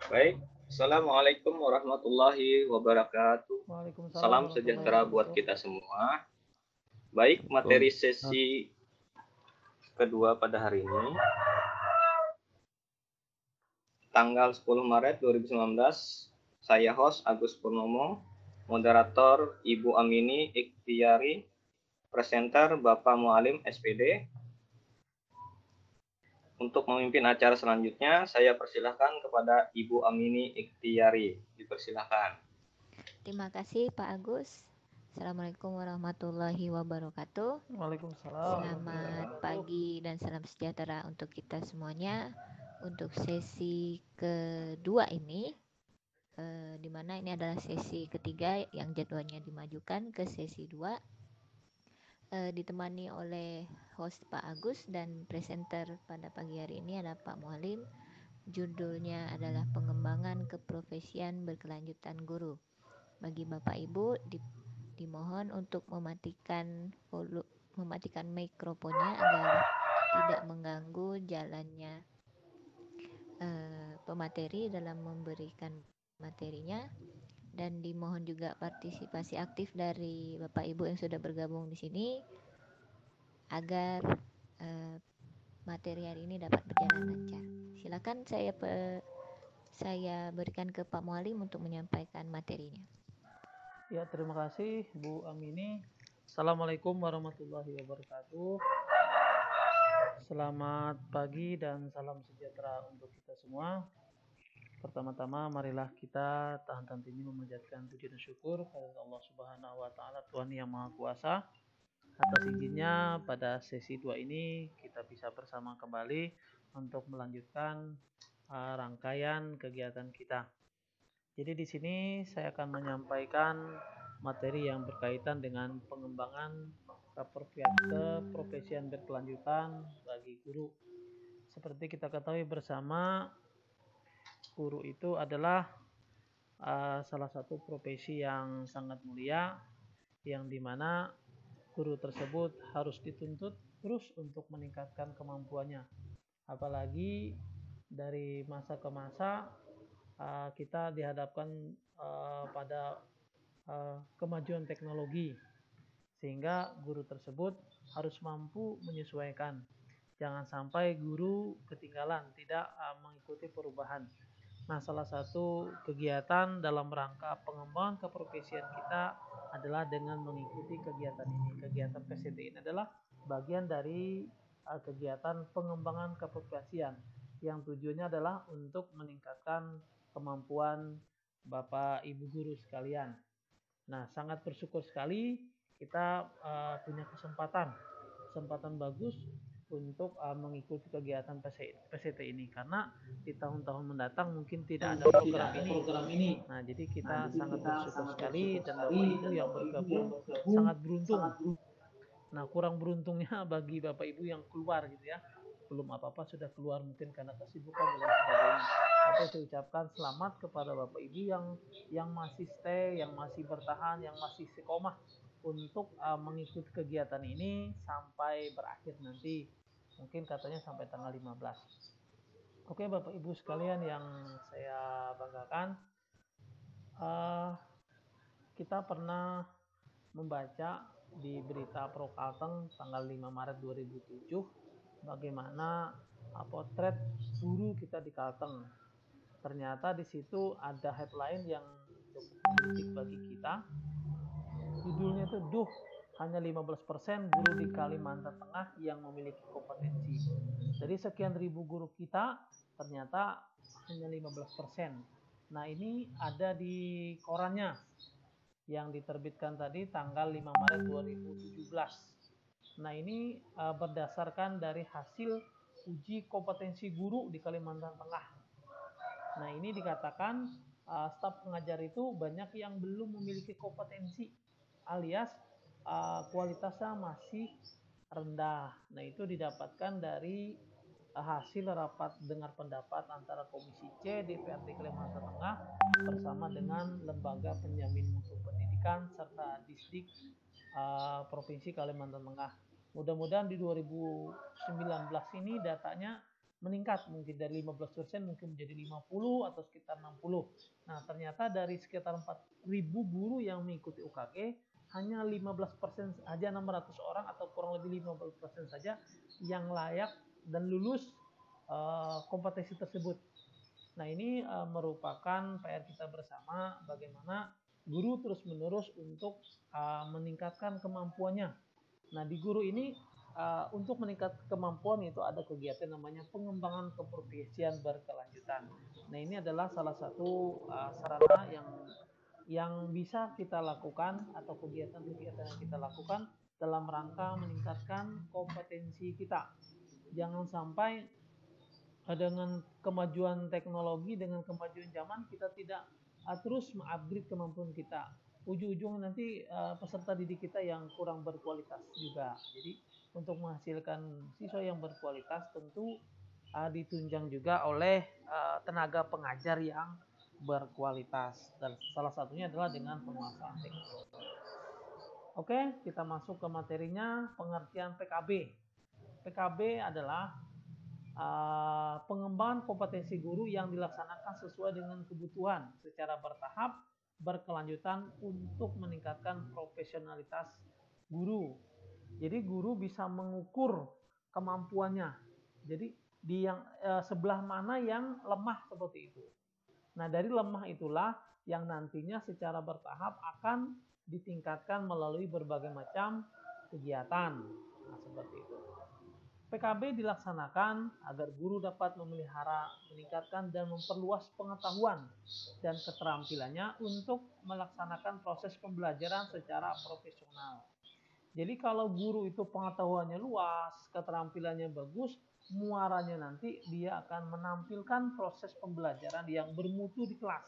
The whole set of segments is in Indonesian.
Baik, Assalamualaikum warahmatullahi wabarakatuh. Waalaikumsalam Salam warahmatullahi sejahtera buat wabarakatuh. kita semua. Baik, materi Nah, sesi kedua pada hari ini, tanggal 10 Maret 2019, saya host Agus Purnomo, moderator Ibu Amini Ikhtiari, presenter Bapak Mualim SPD. Untuk memimpin acara selanjutnya, saya persilahkan kepada Ibu Amini Ikhtiari. Dipersilahkan. Terima kasih Pak Agus. Assalamualaikum warahmatullahi wabarakatuh. Waalaikumsalam warahmatullahi Selamat wabarakatuh. pagi dan salam sejahtera untuk kita semuanya. Untuk sesi kedua ini, di mana ini adalah sesi ketiga yang jadwalnya dimajukan ke sesi 2, ditemani oleh host Pak Agus dan presenter pada pagi hari ini adalah Pak Mualim. Judulnya adalah pengembangan keprofesian berkelanjutan guru. Bagi Bapak Ibu dimohon untuk mematikan mikrofonnya agar tidak mengganggu jalannya pemateri dalam memberikan materinya, dan dimohon juga partisipasi aktif dari Bapak Ibu yang sudah bergabung di sini agar materi hari ini dapat berjalan lancar. Silakan saya berikan ke Pak Mualim untuk menyampaikan materinya. Ya, terima kasih Bu Amini. Assalamualaikum warahmatullahi wabarakatuh. Selamat pagi dan salam sejahtera untuk kita semua. Pertama-tama marilah kita tahan-tahan ini memanjatkan puji dan syukur kepada Allah Subhanahu wa taala, Tuhan yang Maha Kuasa. Atas izinnya pada sesi 2 ini kita bisa bersama kembali untuk melanjutkan rangkaian kegiatan kita. Jadi di sini saya akan menyampaikan materi yang berkaitan dengan pengembangan keprofesian berkelanjutan bagi guru. Seperti kita ketahui bersama, guru itu adalah salah satu profesi yang sangat mulia, yang dimana guru tersebut harus dituntut terus untuk meningkatkan kemampuannya. Apalagi dari masa ke masa kita dihadapkan pada kemajuan teknologi, sehingga guru tersebut harus mampu menyesuaikan. Jangan sampai guru ketinggalan, tidak mengikuti perubahan. Nah, salah satu kegiatan dalam rangka pengembangan keprofesian kita adalah dengan mengikuti kegiatan ini. Kegiatan PCT ini adalah bagian dari kegiatan pengembangan keprofesian yang tujuannya adalah untuk meningkatkan kemampuan Bapak Ibu guru sekalian. Nah, sangat bersyukur sekali kita punya kesempatan bagus untuk mengikuti kegiatan PCT ini, karena di tahun-tahun mendatang mungkin tidak ada program ini. Nah, jadi kita sangat bersyukur sekali, dan Bapak Ibu yang bergabung sangat beruntung. Nah, kurang beruntungnya bagi Bapak Ibu yang keluar gitu ya, belum apa-apa sudah keluar mungkin karena kesibukan dan lain sebagainya. Tapi saya ucapkan selamat kepada Bapak Ibu yang masih stay, yang masih bertahan, yang masih istiqomah untuk mengikuti kegiatan ini sampai berakhir nanti, mungkin katanya sampai tanggal 15. Oke Bapak Ibu sekalian yang saya banggakan, kita pernah membaca di berita Pro Kalteng tanggal 5 Maret 2007 bagaimana potret guru kita di Kalteng. Ternyata di situ ada headline yang cukup mengejutkan bagi kita. Judulnya itu, "Duh, hanya 15% guru di Kalimantan Tengah yang memiliki kompetensi." Dari sekian ribu guru kita, ternyata hanya 15%. Nah, ini ada di korannya yang diterbitkan tadi tanggal 5 Maret 2017. Nah, ini berdasarkan dari hasil uji kompetensi guru di Kalimantan Tengah. Nah, ini dikatakan staf pengajar itu banyak yang belum memiliki kompetensi, alias kualitasnya masih rendah. Nah, itu didapatkan dari hasil rapat dengar pendapat antara Komisi C DPRD Kalimantan Tengah bersama dengan Lembaga Penjamin Mutu Pendidikan serta Disdik Provinsi Kalimantan Tengah. Mudah-mudahan di 2019 ini datanya meningkat, mungkin dari 15% mungkin menjadi 50 atau sekitar 60. Nah, ternyata dari sekitar 4.000 guru yang mengikuti UKG, hanya 15% saja, 600 orang atau kurang lebih 15% saja yang layak dan lulus kompetensi tersebut. Nah, ini merupakan PR kita bersama, bagaimana guru terus-menerus untuk meningkatkan kemampuannya. Nah, di guru ini untuk meningkatkan kemampuan itu ada kegiatan namanya pengembangan keprofesian berkelanjutan. Nah, ini adalah salah satu sarana yang bisa kita lakukan atau kegiatan-kegiatan yang kita lakukan dalam rangka meningkatkan kompetensi kita. Jangan sampai dengan kemajuan teknologi, dengan kemajuan zaman, kita tidak terus mengupgrade kemampuan kita. Ujung-ujungnya nanti peserta didik kita yang kurang berkualitas juga. Jadi untuk menghasilkan siswa yang berkualitas tentu ditunjang juga oleh tenaga pengajar yang berkualitas, dan salah satunya adalah dengan penguasaan teknologi. Oke, kita masuk ke materinya, pengertian PKB. PKB adalah pengembangan kompetensi guru yang dilaksanakan sesuai dengan kebutuhan secara bertahap, berkelanjutan untuk meningkatkan profesionalitas guru. Jadi guru bisa mengukur kemampuannya. Jadi di yang sebelah mana yang lemah seperti itu. Nah, dari lemah itulah yang nantinya secara bertahap akan ditingkatkan melalui berbagai macam kegiatan. Nah, seperti itu. PKB dilaksanakan agar guru dapat memelihara, meningkatkan, dan memperluas pengetahuan dan keterampilannya untuk melaksanakan proses pembelajaran secara profesional. Jadi kalau guru itu pengetahuannya luas, keterampilannya bagus, muaranya nanti dia akan menampilkan proses pembelajaran yang bermutu di kelas.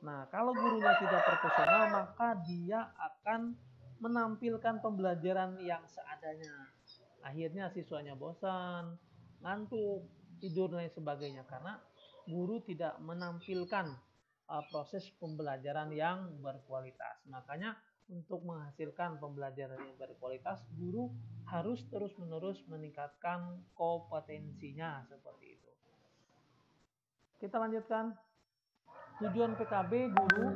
Nah, kalau gurunya tidak profesional, maka dia akan menampilkan pembelajaran yang seadanya. Akhirnya siswanya bosan, ngantuk, tidur, dan sebagainya, karena guru tidak menampilkan proses pembelajaran yang berkualitas. Makanya untuk menghasilkan pembelajaran yang berkualitas, guru harus terus-menerus meningkatkan kompetensinya seperti itu. Kita lanjutkan. Tujuan PKB guru,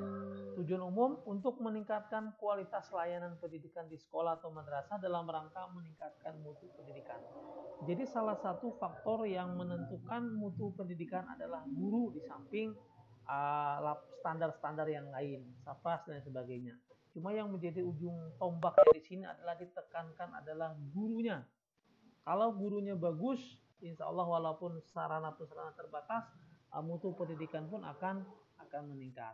tujuan umum untuk meningkatkan kualitas layanan pendidikan di sekolah atau madrasah dalam rangka meningkatkan mutu pendidikan. Jadi salah satu faktor yang menentukan mutu pendidikan adalah guru di samping standar-standar yang lain, SAPAS dan sebagainya. Cuma yang menjadi ujung tombak di sini adalah ditekankan adalah gurunya. Kalau gurunya bagus, insya Allah walaupun sarana-prasarana terbatas, mutu pendidikan pun akan meningkat.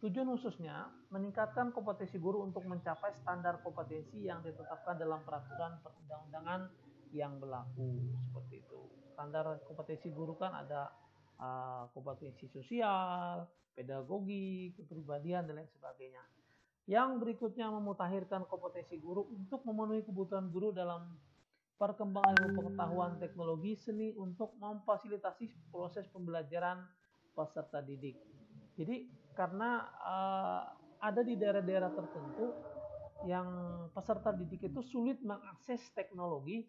Tujuan khususnya meningkatkan kompetensi guru untuk mencapai standar kompetensi yang ditetapkan dalam peraturan perundang-undangan yang berlaku, seperti itu. Standar kompetensi guru kan ada kompetensi sosial, pedagogi, kepribadian, dan lain sebagainya. Yang berikutnya memutakhirkan kompetensi guru untuk memenuhi kebutuhan guru dalam perkembangan ilmu pengetahuan teknologi seni untuk memfasilitasi proses pembelajaran peserta didik. Jadi karena ada di daerah-daerah tertentu yang peserta didik itu sulit mengakses teknologi,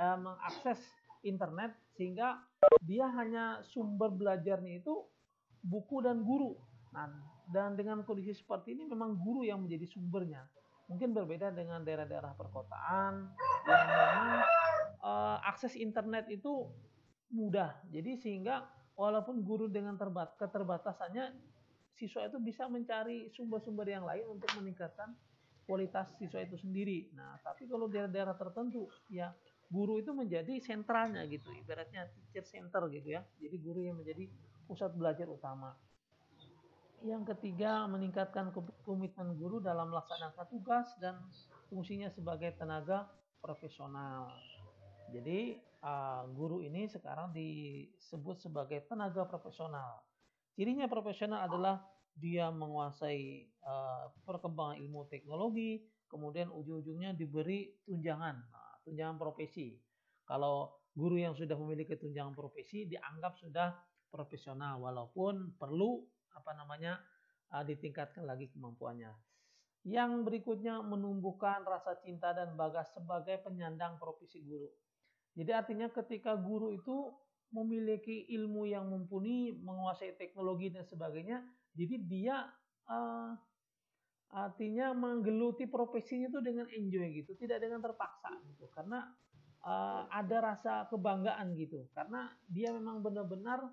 mengakses internet, sehingga dia hanya sumber belajarnya itu buku dan guru. Nah, dan dengan kondisi seperti ini memang guru yang menjadi sumbernya. Mungkin berbeda dengan daerah-daerah perkotaan yang memang akses internet itu mudah. Jadi sehingga walaupun guru dengan keterbatasannya, siswa itu bisa mencari sumber-sumber yang lain untuk meningkatkan kualitas siswa itu sendiri. Nah, tapi kalau daerah-daerah tertentu, ya guru itu menjadi sentralnya gitu, ibaratnya teacher center gitu ya. Jadi guru yang menjadi pusat belajar utama. Yang ketiga, meningkatkan komitmen guru dalam melaksanakan tugas dan fungsinya sebagai tenaga profesional. Jadi guru ini sekarang disebut sebagai tenaga profesional. Cirinya profesional adalah dia menguasai perkembangan ilmu teknologi, kemudian ujung-ujungnya diberi tunjangan, tunjangan profesi. Kalau guru yang sudah memiliki tunjangan profesi dianggap sudah profesional, walaupun perlu ditingkatkan lagi kemampuannya. Yang berikutnya menumbuhkan rasa cinta dan bangga sebagai penyandang profesi guru. Jadi artinya ketika guru itu memiliki ilmu yang mumpuni, menguasai teknologi dan sebagainya, jadi dia uh, artinya menggeluti profesinya itu dengan enjoy gitu, tidak dengan terpaksa gitu. Karena ada rasa kebanggaan gitu, karena dia memang benar-benar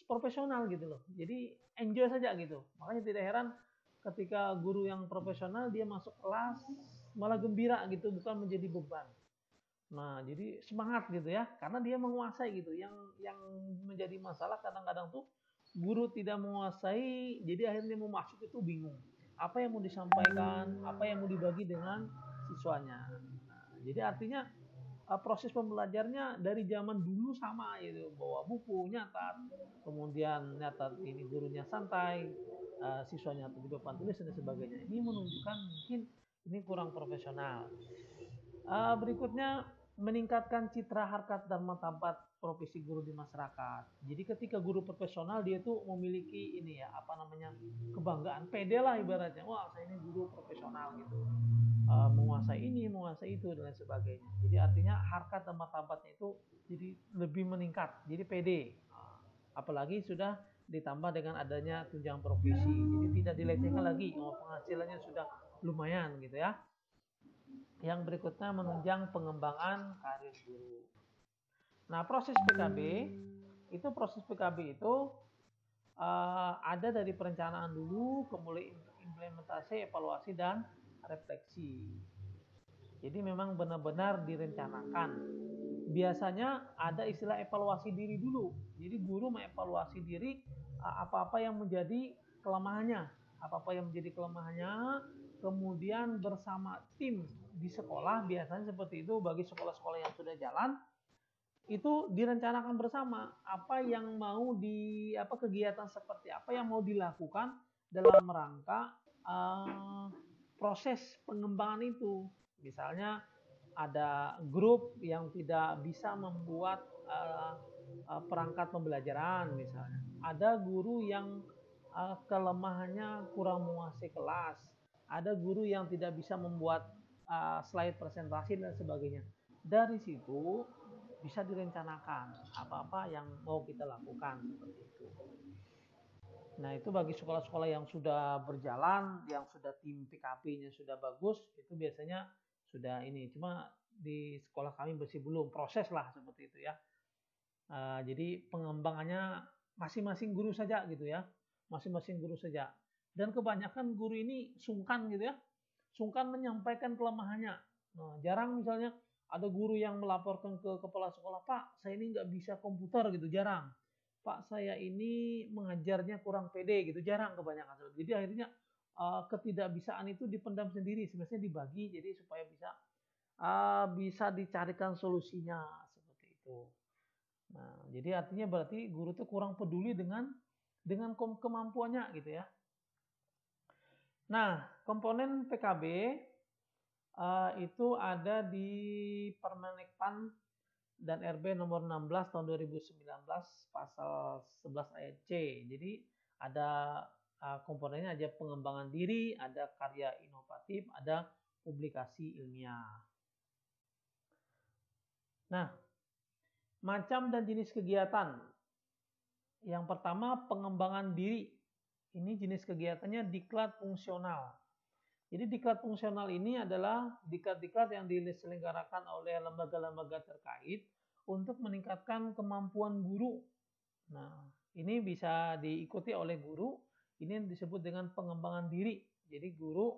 profesional gitu loh. Jadi enjoy saja gitu. Makanya tidak heran ketika guru yang profesional dia masuk kelas malah gembira gitu, bukan menjadi beban. Nah, jadi semangat gitu ya, karena dia menguasai gitu. Yang menjadi masalah kadang-kadang tuh guru tidak menguasai, jadi akhirnya mau masuk itu bingung. Apa yang mau disampaikan, apa yang mau dibagi dengan siswanya. Nah, jadi artinya proses pembelajarnya dari zaman dulu sama itu, bawa buku nyatat, kemudian nyatat ini gurunya santai, siswanya di papan tulis dan sebagainya. Ini menunjukkan mungkin ini kurang profesional. Berikutnya meningkatkan citra harkat dan martabat profesi guru di masyarakat. Jadi ketika guru profesional dia tuh memiliki ini ya apa namanya kebanggaan, pede lah ibaratnya. Wah saya ini guru profesional gitu, menguasai ini, menguasai itu dan lain sebagainya. Jadi artinya harkat dan martabatnya itu jadi lebih meningkat. Jadi pede. Apalagi sudah ditambah dengan adanya tunjangan profesi. Jadi tidak dilecehkan lagi. Penghasilannya sudah lumayan gitu ya. Yang berikutnya menunjang pengembangan karir guru. Nah, proses PKB itu ada dari perencanaan dulu, kemudian implementasi, evaluasi dan refleksi. Jadi memang benar-benar direncanakan. Biasanya ada istilah evaluasi diri dulu. Jadi guru mengevaluasi diri apa-apa yang menjadi kelemahannya, kemudian bersama tim di sekolah, biasanya seperti itu bagi sekolah-sekolah yang sudah jalan, itu direncanakan bersama apa yang mau kegiatan seperti apa yang mau dilakukan dalam rangka proses pengembangan itu. Misalnya ada grup yang tidak bisa membuat perangkat pembelajaran misalnya. Ada guru yang kelemahannya kurang menguasai kelas. Ada guru yang tidak bisa membuat slide presentasi dan sebagainya. Dari situ bisa direncanakan apa-apa yang mau kita lakukan seperti itu. Nah, itu bagi sekolah-sekolah yang sudah berjalan, yang sudah tim PKP-nya sudah bagus, itu biasanya sudah ini. Cuma di sekolah kami masih belum proses lah seperti itu ya. Jadi pengembangannya masing-masing guru saja gitu ya. Masing-masing guru saja. Dan kebanyakan guru ini sungkan gitu ya. Sungkan menyampaikan kelemahannya. Nah, jarang misalnya ada guru yang melaporkan ke kepala sekolah, Pak, saya ini nggak bisa komputer gitu, jarang. Pak, saya ini mengajarnya kurang pede gitu, jarang kebanyakan. Jadi akhirnya ketidakbisaan itu dipendam sendiri, sebenarnya dibagi jadi supaya bisa dicarikan solusinya seperti itu. Nah, jadi artinya berarti guru itu kurang peduli dengan kemampuannya gitu ya. Nah, komponen PKB itu ada di Permenekpan dan RB nomor 16 tahun 2019 pasal 11 ayat C. Jadi ada komponennya aja pengembangan diri, ada karya inovatif, ada publikasi ilmiah. Nah, macam dan jenis kegiatan. Yang pertama pengembangan diri. Ini jenis kegiatannya diklat fungsional. Jadi diklat fungsional ini adalah diklat-diklat yang diselenggarakan oleh lembaga-lembaga terkait untuk meningkatkan kemampuan guru. Nah, ini bisa diikuti oleh guru. Ini yang disebut dengan pengembangan diri. Jadi guru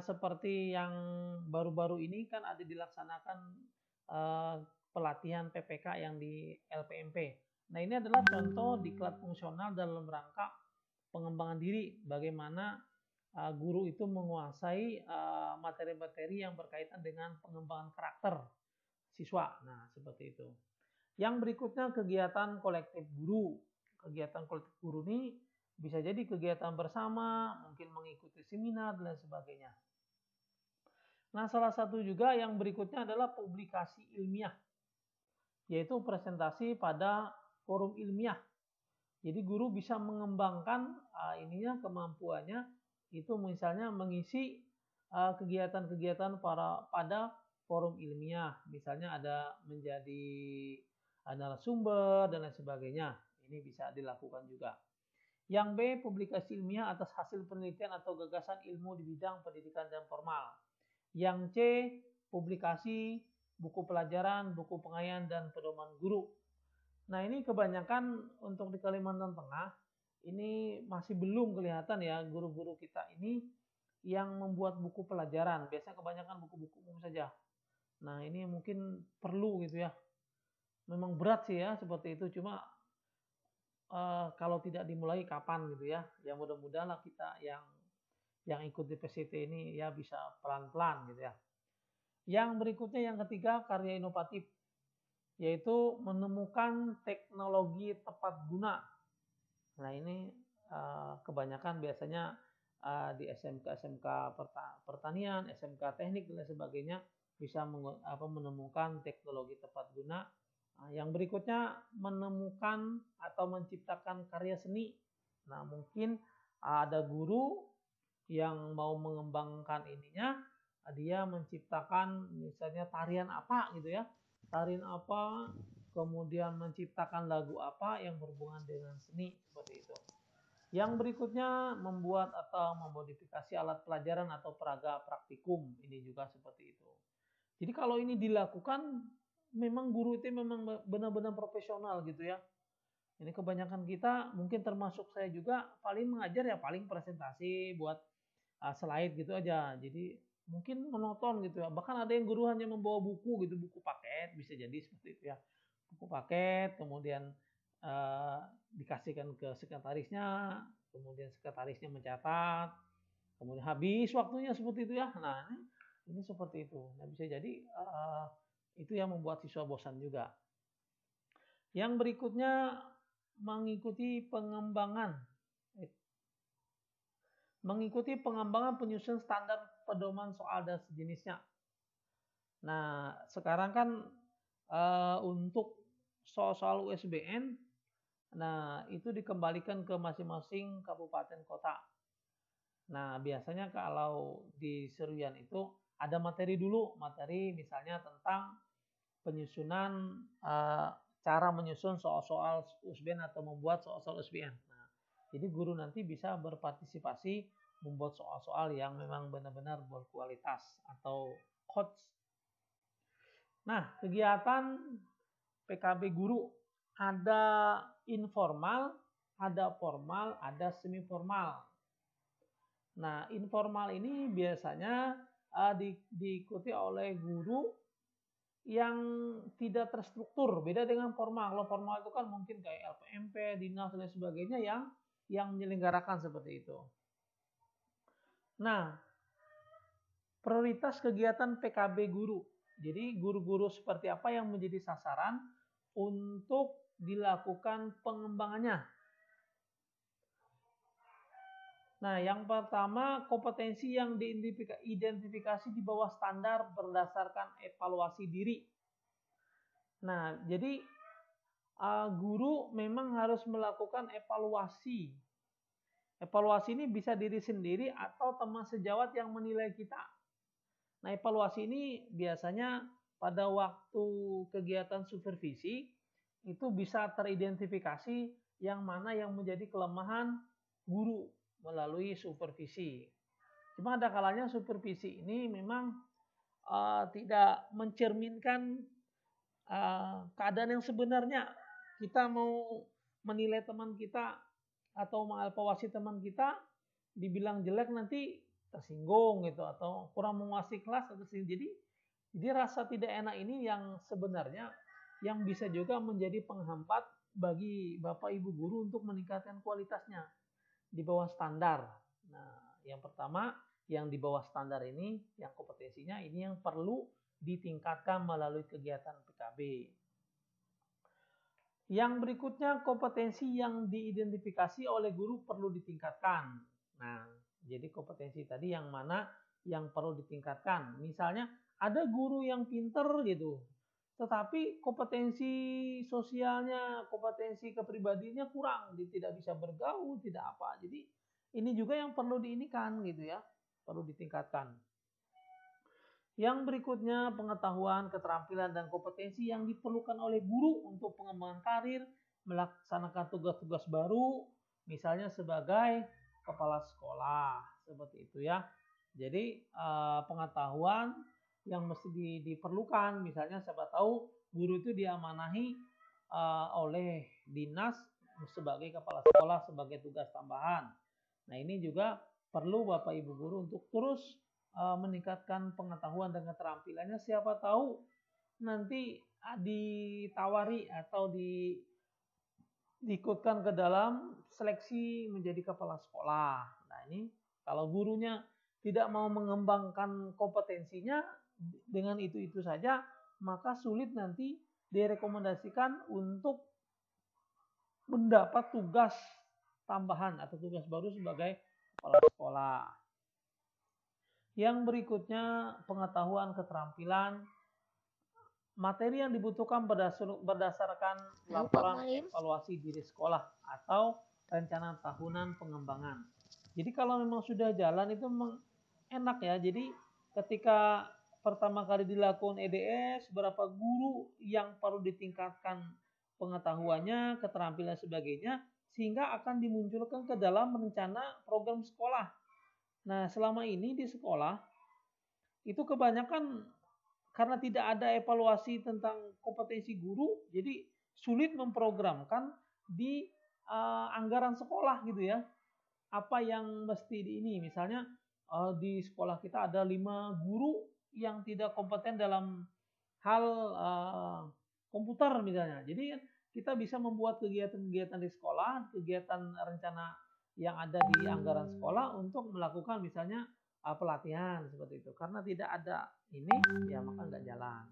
seperti yang baru-baru ini kan ada dilaksanakan pelatihan PPK yang di LPMP. Nah, ini adalah contoh diklat fungsional dalam rangka pengembangan diri, bagaimana guru itu menguasai materi-materi yang berkaitan dengan pengembangan karakter siswa. Nah, seperti itu. Yang berikutnya kegiatan kolektif guru. Kegiatan kolektif guru ini bisa jadi kegiatan bersama, mungkin mengikuti seminar dan sebagainya. Nah, salah satu juga yang berikutnya adalah publikasi ilmiah, yaitu presentasi pada forum ilmiah. Jadi guru bisa mengembangkan kemampuannya itu misalnya mengisi kegiatan-kegiatan pada forum ilmiah, misalnya ada menjadi narasumber dan lain sebagainya. Ini bisa dilakukan juga. Yang B, publikasi ilmiah atas hasil penelitian atau gagasan ilmu di bidang pendidikan dan formal. Yang C, publikasi buku pelajaran, buku pengayaan, dan pedoman guru. Nah, ini kebanyakan untuk di Kalimantan Tengah, ini masih belum kelihatan ya guru-guru kita ini yang membuat buku pelajaran. Biasanya kebanyakan buku-buku umum saja. Nah, ini mungkin perlu gitu ya. Memang berat sih ya seperti itu, cuma kalau tidak dimulai kapan gitu ya. Ya mudah-mudahan lah kita yang ikut di PCT ini ya bisa pelan-pelan gitu ya. Yang berikutnya yang ketiga, karya inovatif, yaitu menemukan teknologi tepat guna. Nah, ini kebanyakan biasanya di SMK pertanian, SMK teknik dan sebagainya bisa menemukan teknologi tepat guna. Yang berikutnya, menemukan atau menciptakan karya seni. Nah, mungkin ada guru yang mau mengembangkan ininya, dia menciptakan misalnya tarian apa gitu ya, tarian apa, kemudian menciptakan lagu apa yang berhubungan dengan seni, seperti itu. Yang berikutnya, membuat atau memodifikasi alat pelajaran atau peraga praktikum, ini juga seperti itu. Jadi kalau ini dilakukan, memang guru itu memang benar-benar profesional gitu ya. Ini kebanyakan kita, mungkin termasuk saya juga, paling mengajar ya paling presentasi buat slide gitu aja. Jadi mungkin monoton gitu ya. Bahkan ada yang guru hanya membawa buku gitu, buku paket, bisa jadi seperti itu ya. Buku paket, kemudian dikasihkan ke sekretarisnya, kemudian sekretarisnya mencatat, kemudian habis waktunya seperti itu ya. Nah, ini seperti itu. Nah, bisa jadi itu yang membuat siswa bosan juga. Yang berikutnya, mengikuti pengembangan penyusunan standar pedoman soal dan sejenisnya. Nah, sekarang kan untuk soal USBN, nah itu dikembalikan ke masing-masing kabupaten kota. Nah, biasanya kalau di Seruyan itu ada materi dulu, materi misalnya tentang penyusunan cara menyusun soal-soal USBN atau membuat soal-soal USBN. Nah, jadi guru nanti bisa berpartisipasi membuat soal-soal yang memang benar-benar berkualitas atau coach. Nah, kegiatan PKB guru ada informal, ada formal, ada semi formal. Nah, informal ini biasanya diikuti oleh guru yang tidak terstruktur, beda dengan formal. Kalau formal itu kan mungkin kayak LPMP, dinas dan sebagainya yang menyelenggarakan seperti itu. Nah, prioritas kegiatan PKB guru. Jadi guru-guru seperti apa yang menjadi sasaran untuk dilakukan pengembangannya. Nah, yang pertama, kompetensi yang diidentifikasi di bawah standar berdasarkan evaluasi diri. Nah, jadi guru memang harus melakukan evaluasi. Evaluasi ini bisa diri sendiri atau teman sejawat yang menilai kita. Nah, evaluasi ini biasanya pada waktu kegiatan supervisi itu bisa teridentifikasi yang mana yang menjadi kelemahan guru melalui supervisi. Cuma ada kalanya supervisi ini memang tidak mencerminkan keadaan yang sebenarnya. Kita mau menilai teman kita atau mengevaluasi teman kita, dibilang jelek nanti tersinggung gitu atau kurang menguasai kelas atau jadi rasa tidak enak ini yang sebenarnya yang bisa juga menjadi penghambat bagi Bapak Ibu guru untuk meningkatkan kualitasnya di bawah standar. Nah, yang pertama yang di bawah standar ini, yang kompetensinya ini yang perlu ditingkatkan melalui kegiatan PKB. Yang berikutnya, kompetensi yang diidentifikasi oleh guru perlu ditingkatkan. Nah, jadi kompetensi tadi yang mana yang perlu ditingkatkan. Misalnya ada guru yang pinter gitu, tetapi kompetensi sosialnya, kompetensi kepribadiannya kurang, dia tidak bisa bergaul, tidak apa. Jadi ini juga yang perlu diinikan gitu ya, perlu ditingkatkan. Yang berikutnya, pengetahuan, keterampilan, dan kompetensi yang diperlukan oleh guru untuk pengembangan karir, melaksanakan tugas-tugas baru, misalnya sebagai kepala sekolah, seperti itu ya. Jadi pengetahuan yang mesti diperlukan, misalnya siapa tahu guru itu diamanahi oleh dinas sebagai kepala sekolah sebagai tugas tambahan. Nah ini juga perlu Bapak Ibu guru untuk terus meningkatkan pengetahuan dan keterampilannya. Siapa tahu nanti ditawari atau diikutkan ke dalam seleksi menjadi kepala sekolah. Nah ini kalau gurunya tidak mau mengembangkan kompetensinya dengan itu saja, maka sulit nanti direkomendasikan untuk mendapat tugas tambahan atau tugas baru sebagai kepala sekolah. Yang berikutnya, pengetahuan, keterampilan, materi yang dibutuhkan berdasarkan laporan evaluasi diri sekolah atau rencana tahunan pengembangan. Jadi kalau memang sudah jalan itu memang enak ya. Jadi ketika pertama kali dilakukan EDS, berapa guru yang perlu ditingkatkan pengetahuannya, keterampilan sebagainya, sehingga akan dimunculkan ke dalam rencana program sekolah. Nah, selama ini di sekolah itu kebanyakan karena tidak ada evaluasi tentang kompetensi guru, jadi sulit memprogramkan di anggaran sekolah gitu ya. Apa yang mesti ini, misalnya di sekolah kita ada 5 guru yang tidak kompeten dalam hal komputer misalnya. Jadi kita bisa membuat kegiatan-kegiatan di sekolah, kegiatan rencana yang ada di anggaran sekolah untuk melakukan misalnya pelatihan seperti itu. Karena tidak ada ini, ya maka nggak jalan.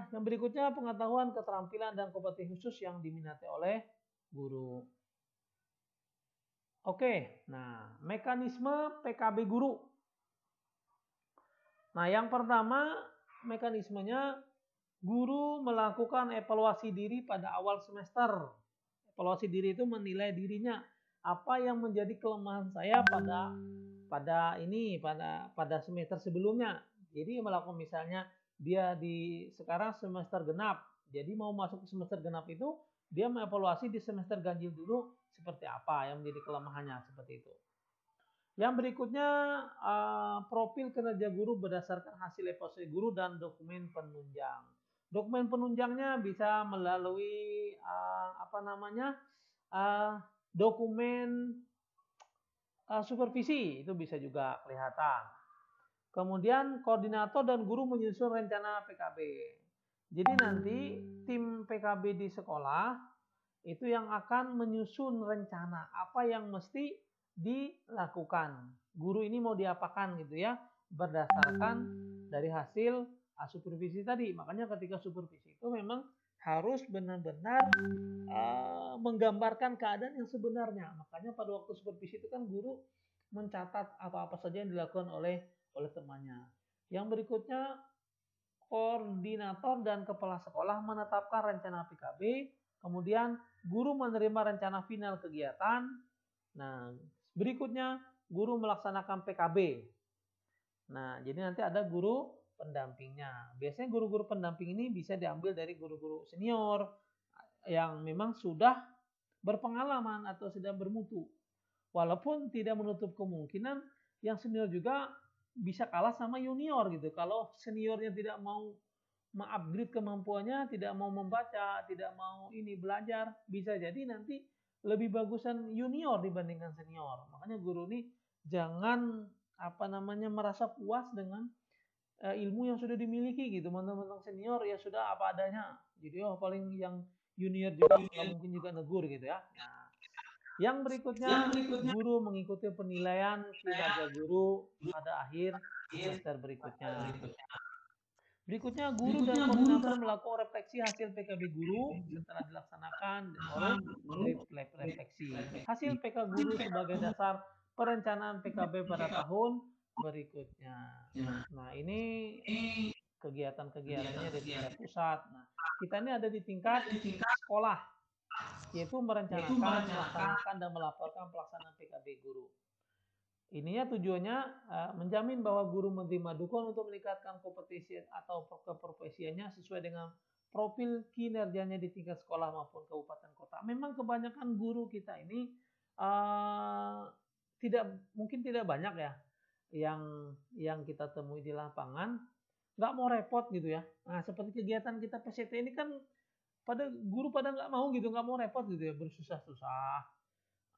Yang berikutnya, pengetahuan, keterampilan, dan kompetensi khusus yang diminati oleh guru. Oke, nah mekanisme PKB guru. Nah yang pertama, mekanismenya guru melakukan evaluasi diri pada awal semester. Evaluasi diri itu menilai dirinya, apa yang menjadi kelemahan saya pada semester sebelumnya. Jadi melakukan misalnya dia sekarang semester genap. Jadi mau masuk ke semester genap itu dia mengevaluasi di semester ganjil dulu seperti apa yang menjadi kelemahannya seperti itu. Yang berikutnya profil kinerja guru berdasarkan hasil evaluasi guru dan dokumen penunjang. Dokumen penunjangnya bisa melalui dokumen supervisi, itu bisa juga kelihatan. Kemudian koordinator dan guru menyusun rencana PKB. Jadi nanti tim PKB di sekolah itu yang akan menyusun rencana apa yang mesti dilakukan. Guru ini mau diapakan gitu ya, berdasarkan dari hasil supervisi tadi. Makanya ketika supervisi itu memang harus benar-benar menggambarkan keadaan yang sebenarnya. Makanya pada waktu supervisi itu kan guru mencatat apa-apa saja yang dilakukan oleh temannya. Yang berikutnya, koordinator dan kepala sekolah menetapkan rencana PKB, kemudian guru menerima rencana final kegiatan. Nah, berikutnya guru melaksanakan PKB. Nah, jadi nanti ada guru pendampingnya. Biasanya guru-guru pendamping ini bisa diambil dari guru-guru senior yang memang sudah berpengalaman atau sudah bermutu. Walaupun tidak menutup kemungkinan yang senior juga bisa kalah sama junior gitu. Kalau seniornya tidak mau mengupgrade kemampuannya, tidak mau membaca, tidak mau belajar, bisa jadi nanti lebih bagusan junior dibandingkan senior. Makanya guru ini jangan merasa puas dengan ilmu yang sudah dimiliki gitu. Mentang-mentang senior ya sudah apa adanya. Jadi paling yang junior juga nggak mungkin juga negur gitu ya. Nah, yang berikutnya, guru mengikuti penilaian kinerja guru pada akhir semester berikutnya. Berikutnya, guru dan koordinator melakukan refleksi hasil PKB guru setelah dilaksanakan oleh refleksi. Hasil PK guru sebagai dasar perencanaan PKB pada tahun berikutnya. Nah, ini kegiatan-kegiatannya dari tingkat pusat. Nah, kita ini ada di tingkat sekolah, yaitu merencanakan, melaksanakan, dan melaporkan pelaksanaan PKB guru. Ininya tujuannya menjamin bahwa guru menerima dukungan untuk meningkatkan kompetisi atau keprofesiannya sesuai dengan profil kinerjanya di tingkat sekolah maupun kabupaten kota. Memang kebanyakan guru kita ini mungkin tidak banyak ya yang kita temui di lapangan nggak mau repot gitu ya. Nah seperti kegiatan kita PCT ini kan guru pada nggak mau gitu, nggak mau repot gitu ya, bersusah-susah.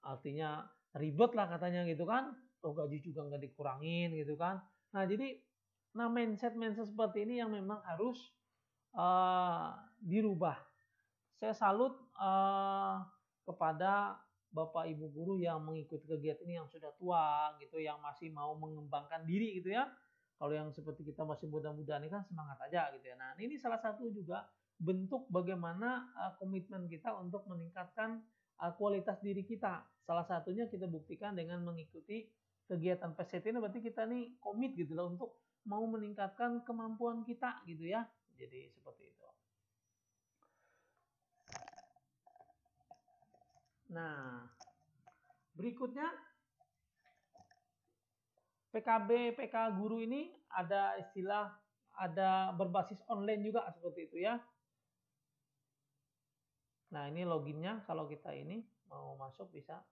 Artinya ribet lah katanya gitu kan, atau gaji juga nggak dikurangin gitu kan. Nah jadi mindset seperti ini yang memang harus dirubah. Saya salut kepada Bapak Ibu guru yang mengikuti kegiatan ini yang sudah tua gitu, yang masih mau mengembangkan diri gitu ya. Kalau yang seperti kita masih muda-muda ini kan semangat aja gitu ya. Nah ini salah satu juga bentuk bagaimana komitmen kita untuk meningkatkan kualitas diri kita. Salah satunya kita buktikan dengan mengikuti kegiatan PCT ini, berarti kita nih komit gitu loh untuk mau meningkatkan kemampuan kita gitu ya. Jadi seperti itu. Nah, berikutnya PK guru ini ada istilah, ada berbasis online juga seperti itu ya. Nah, ini loginnya kalau kita ini mau masuk bisa.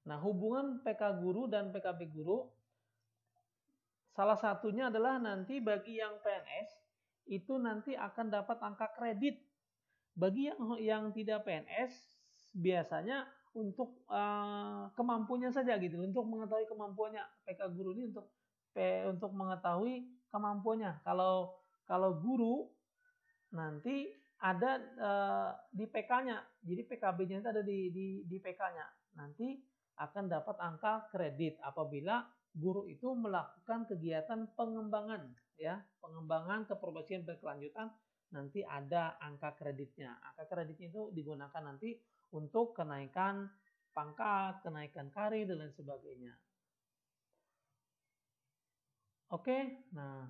Nah, hubungan PK guru dan PKB guru salah satunya adalah nanti bagi yang PNS itu nanti akan dapat angka kredit. Bagi yang tidak PNS biasanya untuk kemampuannya saja gitu, untuk mengetahui kemampuannya. PK guru ini untuk mengetahui kemampuannya. Kalau guru nanti ada di PK-nya, jadi PKB-nya itu ada di PK-nya. Nanti akan dapat angka kredit apabila guru itu melakukan kegiatan pengembangan ya, pengembangan keprofesian berkelanjutan, nanti ada angka kreditnya. Angka kreditnya itu digunakan nanti untuk kenaikan pangkat, kenaikan karir dan lain sebagainya. Oke, nah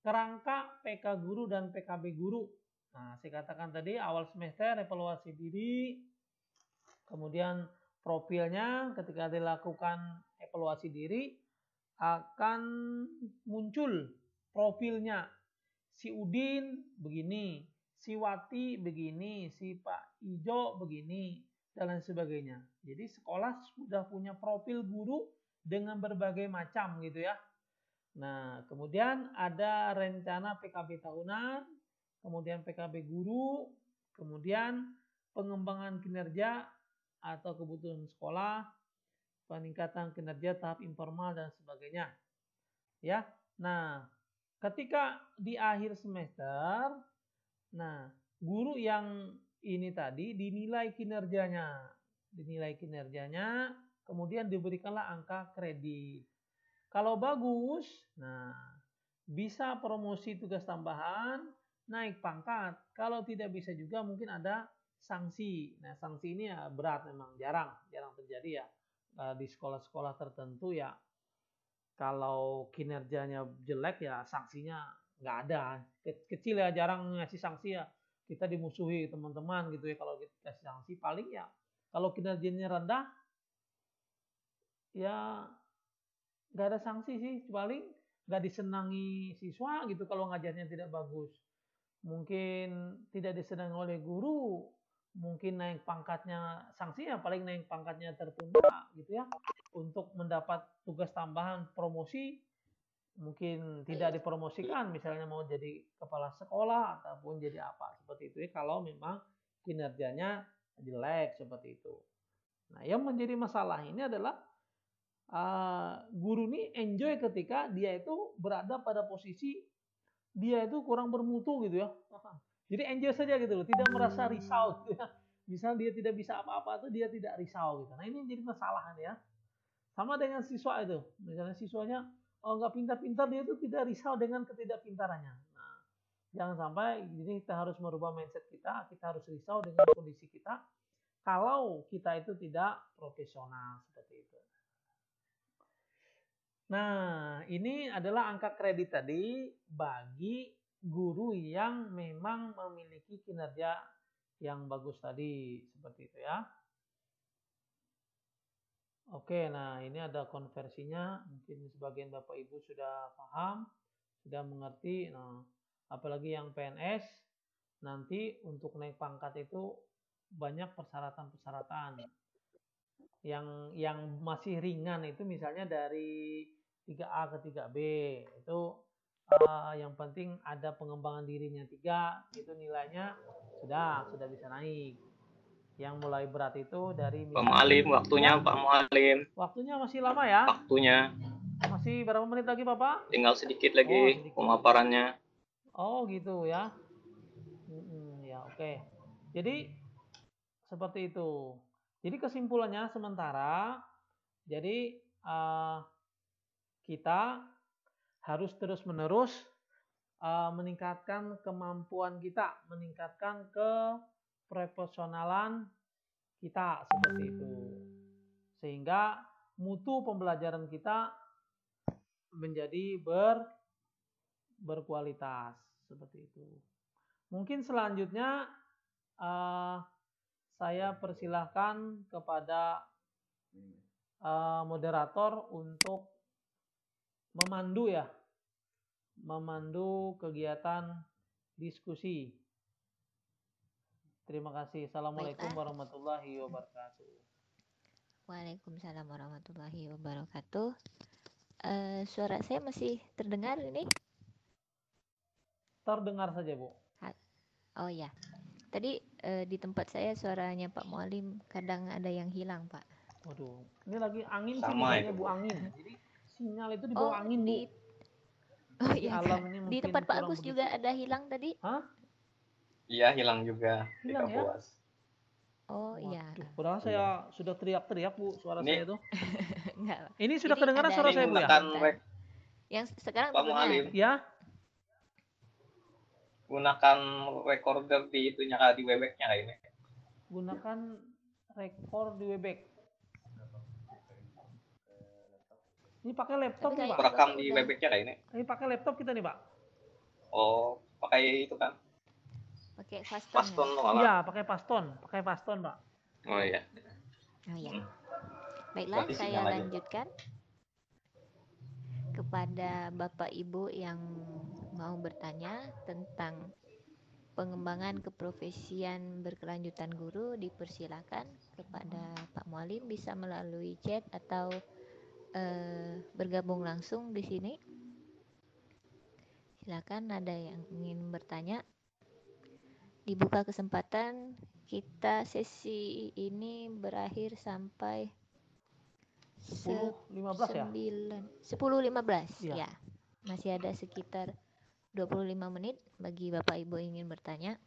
kerangka PK guru dan PKB guru. Nah, saya katakan tadi awal semester evaluasi diri, kemudian profilnya ketika dilakukan evaluasi diri akan muncul profilnya. Si Udin begini, si Wati begini, si Pak Ijo begini, dan lain sebagainya. Jadi sekolah sudah punya profil guru dengan berbagai macam gitu ya. Nah, kemudian ada rencana PKB tahunan, kemudian PKB guru, kemudian pengembangan kinerja atau kebutuhan sekolah, peningkatan kinerja tahap informal dan sebagainya. Ya. Nah, ketika di akhir semester, nah, guru yang ini tadi dinilai kinerjanya, kemudian diberikanlah angka kredit. Kalau bagus, nah bisa promosi tugas tambahan, naik pangkat. Kalau tidak bisa juga mungkin ada sanksi. Nah, sanksi ini ya berat memang, jarang terjadi ya di sekolah-sekolah tertentu ya. Kalau kinerjanya jelek ya sanksinya nggak ada. Kecil ya, jarang ngasih sanksi ya. Kita dimusuhi teman-teman gitu ya kalau kita kasih sanksi. Paling ya kalau kinerjanya rendah ya nggak ada sanksi sih, paling nggak disenangi siswa gitu kalau ngajarnya tidak bagus. Mungkin tidak disenangi oleh guru, mungkin naik pangkatnya, sanksinya paling naik pangkatnya tertunda gitu ya, untuk mendapat tugas tambahan promosi mungkin tidak dipromosikan, misalnya mau jadi kepala sekolah ataupun jadi apa seperti itu ya, kalau memang kinerjanya jelek seperti itu. Nah, yang menjadi masalah ini adalah guru ini enjoy ketika dia itu berada pada posisi dia itu kurang bermutu gitu ya. Jadi enjoy saja gitu loh, tidak merasa risau gitu ya. Misal dia tidak bisa apa-apa tuh dia tidak risau gitu. Nah, ini jadi masalah ya. Sama dengan siswa itu. Misalnya siswanya nggak pintar-pintar, dia itu tidak risau dengan ketidakpintarannya. Nah, jangan sampai, jadi kita harus merubah mindset kita harus risau dengan kondisi kita kalau kita itu tidak profesional seperti itu. Nah, ini adalah angka kredit tadi bagi guru yang memang memiliki kinerja yang bagus tadi, seperti itu ya. Oke, nah ini ada konversinya. Mungkin sebagian Bapak Ibu sudah paham, sudah mengerti. Nah, apalagi yang PNS, nanti untuk naik pangkat itu banyak persyaratan-persyaratan. Yang masih ringan itu misalnya dari 3A ke 3B, itu yang penting ada pengembangan dirinya 3, itu nilainya sudah bisa naik. Yang mulai berat itu dari Pak misalnya Mualim, waktunya ya, Pak Mualim. waktunya masih lama ya. Waktunya Masih berapa menit lagi Bapak? tinggal sedikit Oh, lagi sedikit. pemaparannya. Oh gitu ya. Ya oke. Jadi seperti itu. Jadi kesimpulannya sementara, jadi kita harus terus-menerus meningkatkan kemampuan kita, meningkatkan keprofesionalan kita seperti itu. Sehingga mutu pembelajaran kita menjadi berkualitas seperti itu. Mungkin selanjutnya saya persilahkan kepada moderator untuk memandu kegiatan diskusi. Terima kasih. Assalamualaikum warahmatullahi wabarakatuh. Waalaikumsalam warahmatullahi wabarakatuh. Suara saya masih terdengar ini? Terdengar saja, Bu. Oh ya. Tadi di tempat saya suaranya Pak Mualim kadang ada yang hilang, Pak. Waduh, ini lagi angin sih Sama bedanya, itu, Bu, angin. Jadi sinyal itu di bawah angin, Bu. Oh Di iya, alam Kak. ini Di mungkin tempat Pak kurang Agus begitu. juga ada hilang tadi? Hah? Iya, hilang juga di Hilang ya? Kapuas. Oh iya. Waduh, padahal saya sudah teriak-teriak, Bu, suara Ini- saya tuh. Enggak. Ini sudah Jadi kedengaran ada suara Ini saya, Bu ya? gunakan Yang sekarang Pak terdengar. Mualim, Ya? gunakan recorder di itunya di Webex-nya kayak ini. Gunakan rekor di Webex. Ini pakai laptop nih, Pak. Perekam di Webex-nya kayak ini. Ini pakai laptop kita nih, Pak. Oh, pakai itu kan? Pakai Paston malah. Iya, pakai paston, Pak. Oh iya. Oh ya. Baiklah, Berarti saya sinyal aja, lanjutkan kepada Bapak Ibu yang mau bertanya tentang pengembangan keprofesian berkelanjutan guru, dipersilakan kepada Pak Mualim bisa melalui chat atau bergabung langsung di sini. Silakan, ada yang ingin bertanya. Dibuka kesempatan, kita sesi ini berakhir sampai 10.15 ya? 10.15 Iya. ya. Masih ada sekitar 25 menit bagi Bapak Ibu ingin bertanya.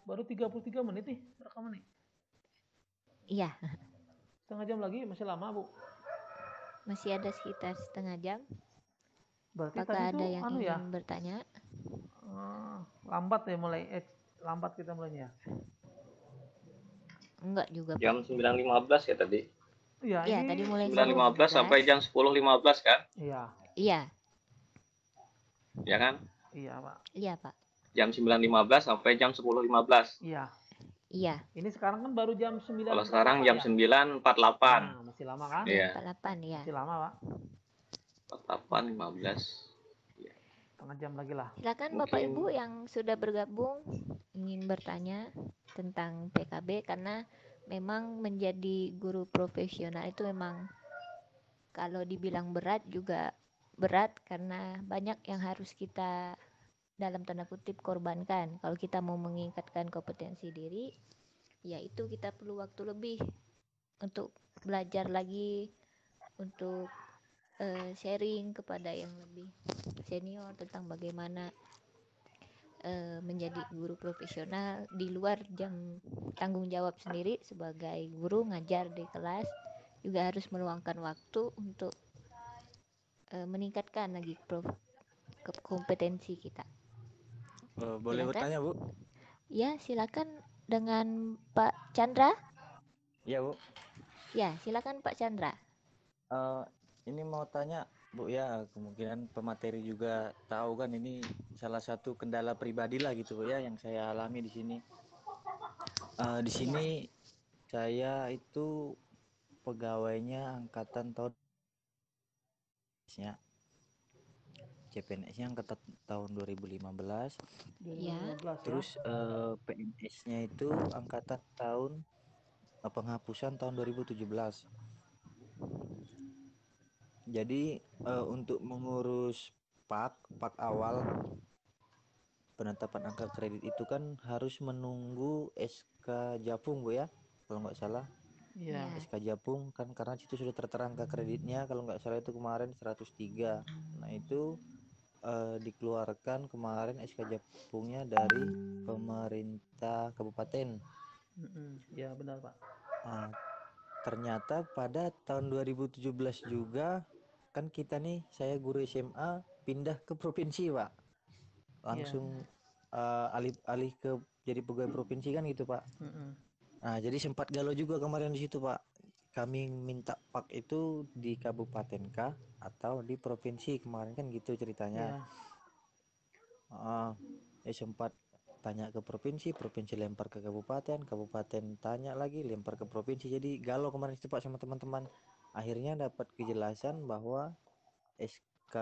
baru 33 menit nih rekaman nih. Iya, Setengah jam lagi, masih lama, Bu. masih ada sekitar setengah jam. Berarti Apakah tadi ada tuh yang ingin bertanya? Lambat ya lambat kita mulainya. Enggak juga, Jam Pak. 9.15 ya tadi. Iya, Iya, ini tadi mulai 9.15 sampai jam 10.15 kan? Iya. Iya. Ya kan? Iya, Pak. Iya, Pak. Jam 9.15 sampai jam 10.15. Iya. Iya. Ini sekarang kan baru jam 9.48. Kalau sekarang jam ya? 9.48. Nah, masih lama kan? Iya. 48 ya. Masih lama, Pak. 48, 15. Setengah jam lagi lah. Silakan Mungkin. Bapak Ibu yang sudah bergabung ingin bertanya tentang PKB, karena memang menjadi guru profesional itu memang kalau dibilang berat juga berat, karena banyak yang harus kita dalam tanda kutip korbankan. Kalau kita mau meningkatkan kompetensi diri, yaitu kita perlu waktu lebih untuk belajar lagi, untuk sharing kepada yang lebih senior tentang bagaimana menjadi guru profesional di luar jam tanggung jawab sendiri sebagai guru ngajar di kelas, juga harus meluangkan waktu untuk meningkatkan lagi kompetensi kita. Boleh Silakan. bertanya, Bu? Ya, silakan dengan Pak Chandra. Iya, Bu. Ya, silakan Pak Chandra. Ini mau tanya, Bu, ya, kemungkinan pemateri juga tahu kan ini salah satu kendala pribadi lah gitu, Bu, ya, yang saya alami di sini. Di sini Saya itu pegawainya angkatan tahun CPNS-nya angkatan tahun 2015, Ya, 2015 ya. terus PNS-nya itu angkatan tahun penghapusan tahun 2017. Jadi untuk mengurus pak awal penetapan angka kredit itu kan harus menunggu SK Japung, Bu ya, kalau nggak salah. Iya. ya, SK Japung kan karena situ sudah tertera angka kreditnya, kalau nggak salah itu kemarin 103. Nah itu dikeluarkan kemarin SK Japungnya dari pemerintah kabupaten. Ya benar Pak. Nah, ternyata pada tahun 2017 juga kan kita nih, saya guru SMA pindah ke provinsi, Pak. Iya. Langsung alih ke jadi pegawai provinsi kan gitu, Pak. Mm-mm. Nah, jadi sempat galau juga kemarin di situ, Pak. Kami minta pak itu di kabupaten kah atau di provinsi kemarin kan gitu ceritanya. Iya. Sempat tanya ke provinsi, provinsi lempar ke kabupaten, kabupaten tanya lagi, lempar ke provinsi. Jadi galau kemarin itu Pak sama teman-teman. Akhirnya dapat kejelasan bahwa SK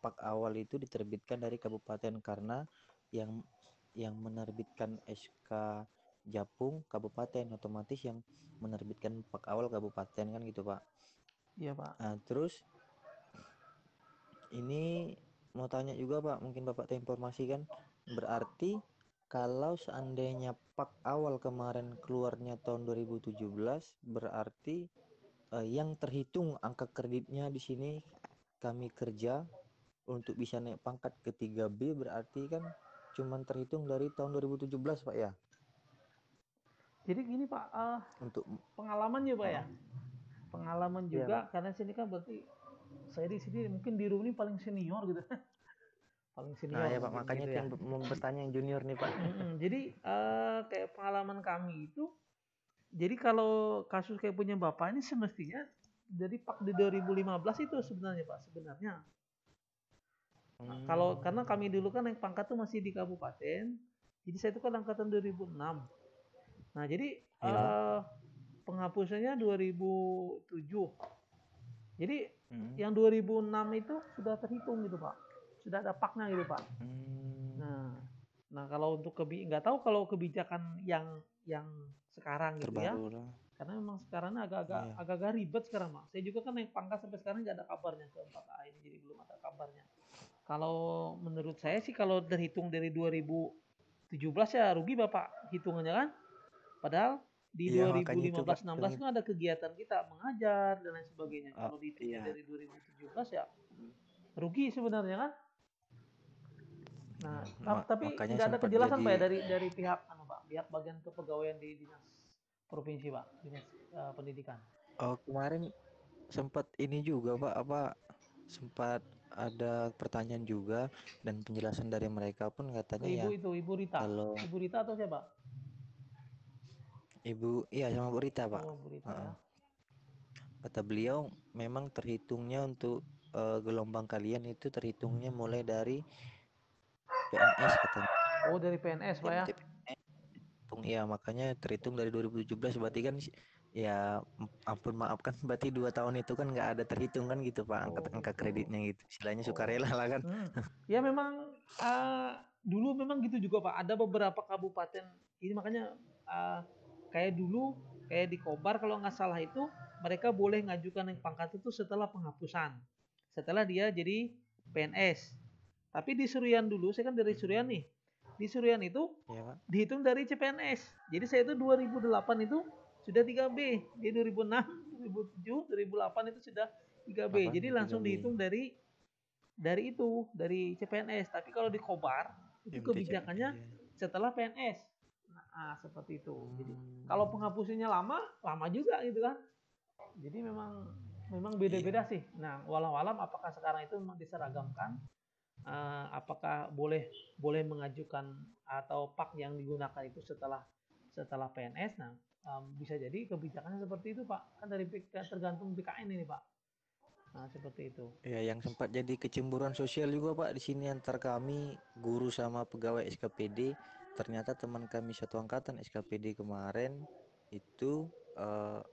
pak awal itu diterbitkan dari kabupaten karena yang menerbitkan SK Japung kabupaten, otomatis yang menerbitkan pak awal kabupaten kan gitu Pak. Iya Pak. Nah, terus ini mau tanya juga Pak, mungkin Bapak tahu informasi kan, berarti kalau seandainya pak awal kemarin keluarnya tahun 2017, berarti yang terhitung angka kreditnya di sini kami kerja untuk bisa naik pangkat ke 3B berarti kan cuman terhitung dari tahun 2017 Pak ya. Jadi gini Pak, Untuk pengalaman ya Pak ya. Pengalaman iya juga Pak. karena sini kan berarti saya di sini mungkin di rumah ini paling senior gitu. Paling Nah senior ya Pak, mungkin makanya gitu itu ya. yang mau bertanya yang junior nih Pak. Jadi kayak pengalaman kami itu, jadi kalau kasus kayak punya Bapak ini semestinya dari Pak di 2015 itu sebenarnya Pak, sebenarnya. Kalau karena kami dulu kan naik pangkat tuh masih di kabupaten, jadi saya itu kan angkatan 2006. Nah, jadi Ya. penghapusannya 2007. Jadi Hmm. yang 2006 itu sudah terhitung gitu Pak. Sudah ada paknya gitu Pak. Nah kalau untuk nggak tahu kalau kebijakan yang sekarang gitu ya. Terbaru lah. Karena memang sekarang agak-agak ribet sekarang Pak. Saya juga kan naik pangkat sampai sekarang nggak ada kabarnya ke 4A ini, jadi belum ada kabarnya. Kalau menurut saya sih kalau terhitung dari 2017 ya rugi Bapak hitungannya kan. Padahal di Iya makanya itu Pak. 2015-16 kan ada kegiatan kita mengajar dan lain sebagainya. Kalau dihitungnya Iya. dari 2017 ya rugi sebenarnya kan. Nah, tapi Makanya nggak ada sempat kejelasan jadi Pak ya dari pihak Pak, pihak bagian kepegawaian di dinas provinsi Pak, dinas pendidikan. kemarin sempat ini juga Pak, sempat ada pertanyaan juga dan penjelasan dari mereka pun katanya ya Ibu Rita. kalau Ibu Rita atau siapa? Ibu, iya sama Bu Rita Pak. Oh, Bu Rita ya. Kata beliau memang terhitungnya untuk gelombang kalian itu terhitungnya mulai dari PNS katanya. Oh, dari PNS Pak ya. Iya makanya terhitung dari 2017 berarti kan ya ampun maaf kan berarti 2 tahun itu kan nggak ada terhitung kan gitu Pak, angka kreditnya gitu. Istilahnya sukarela lah kan. Ya memang dulu memang gitu juga Pak. Ada beberapa kabupaten ini makanya kayak dulu kayak di Kobar kalau nggak salah itu mereka boleh ngajukan naik pangkat itu setelah penghapusan. Setelah dia jadi PNS. Tapi di Surian dulu, saya kan dari Surian nih. Di Surian itu Iya Pak. dihitung dari CPNS. Jadi saya itu 2008 itu sudah 3B. Di 2006, 2007, 2008 itu sudah 3B. Jadi langsung 3B. dihitung dari itu, dari CPNS. Tapi kalau di Kobar itu kebijakannya setelah PNS. Nah, seperti itu. Jadi kalau penghapusannya lama juga gitu kan. Jadi memang beda-beda sih. Nah, walau alam apakah sekarang itu memang diseragamkan? Apakah boleh mengajukan atau pak yang digunakan itu setelah PNS? Nah, bisa jadi kebijakannya seperti itu Pak. Kan dari tergantung BKN ini Pak. Nah, seperti itu. Ya, yang sempat jadi kecemburuan sosial juga Pak di sini antar kami guru sama pegawai SKPD. Ternyata teman kami satu angkatan SKPD kemarin itu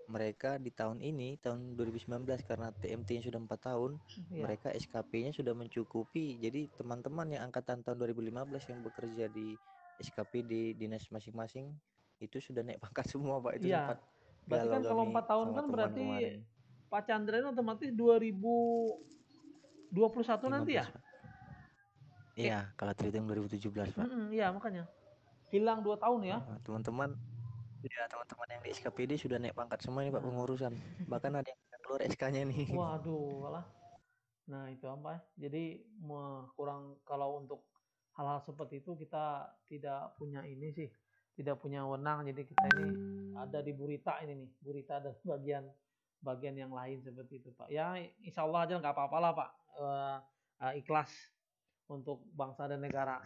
mereka di tahun ini, tahun 2019, karena TMT-nya sudah 4 tahun, Iya. mereka SKP-nya sudah mencukupi. Jadi teman-teman yang angkatan tahun 2015 yang bekerja di SKP di dinas masing-masing itu sudah naik pangkat semua, Pak. Itu Iya. sempat Berarti galau kan kalau 4 kami tahun sama kan teman berarti kemarin. Pak Chandra ini otomatis 2021 nanti ya? 15, Pak. Iya, kalau terhitung 2017, Pak. Iya, makanya. Hilang 2 tahun ya. Teman-teman yang di SKPD sudah naik pangkat semua ini, Pak, Nah. pengurusan. Bahkan ada yang keluar SK-nya nih. Waduh, alah. Nah, itu apa? Jadi kurang, kalau untuk hal-hal seperti itu kita tidak punya ini sih, tidak punya wewenang. Jadi kita ini ada di Burita ini nih, Burita ada bagian yang lain seperti itu, Pak. Ya, insya Allah aja nggak apa-apa lah, Pak. Ikhlas untuk bangsa dan negara.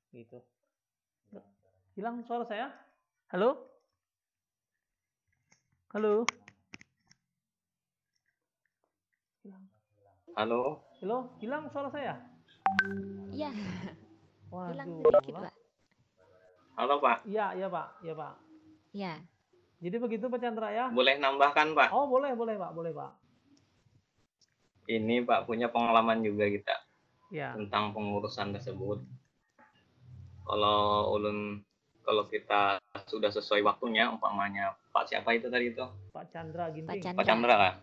Gitu. Hilang suara saya? Halo? Halo? Hilang. Halo. Halo? Hilang suara saya? Iya, hilang Waduh. sedikit, Pak. Halo, Pak. Iya, iya, Pak. Iya, Pak. Ya, Jadi begitu Pak Chandra ya? Boleh nambahkan, Pak? Oh, boleh Pak, boleh Pak. Ini Pak punya pengalaman juga kita Ya. tentang pengurusan tersebut. Kalau kita sudah sesuai waktunya, umpamanya Pak siapa itu tadi itu? Pak Chandra Ginting. Pak Pak Chandra lah.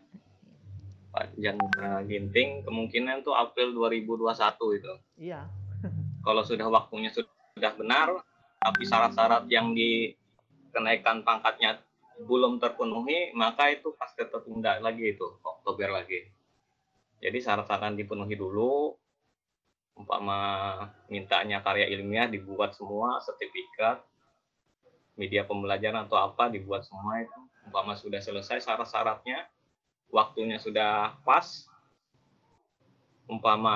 Pak Chandra Ginting kemungkinan itu April 2021 itu. Iya. Kalau sudah waktunya sudah benar, tapi syarat-syarat yang dikenaikan pangkatnya belum terpenuhi, maka itu pasti tertunda lagi itu, Oktober lagi. Jadi syarat-syarat dipenuhi dulu, umpama mintanya karya ilmiah dibuat semua, sertifikat, media pembelajaran atau apa dibuat semua itu. Umpama sudah selesai syarat-syaratnya, waktunya sudah pas, umpama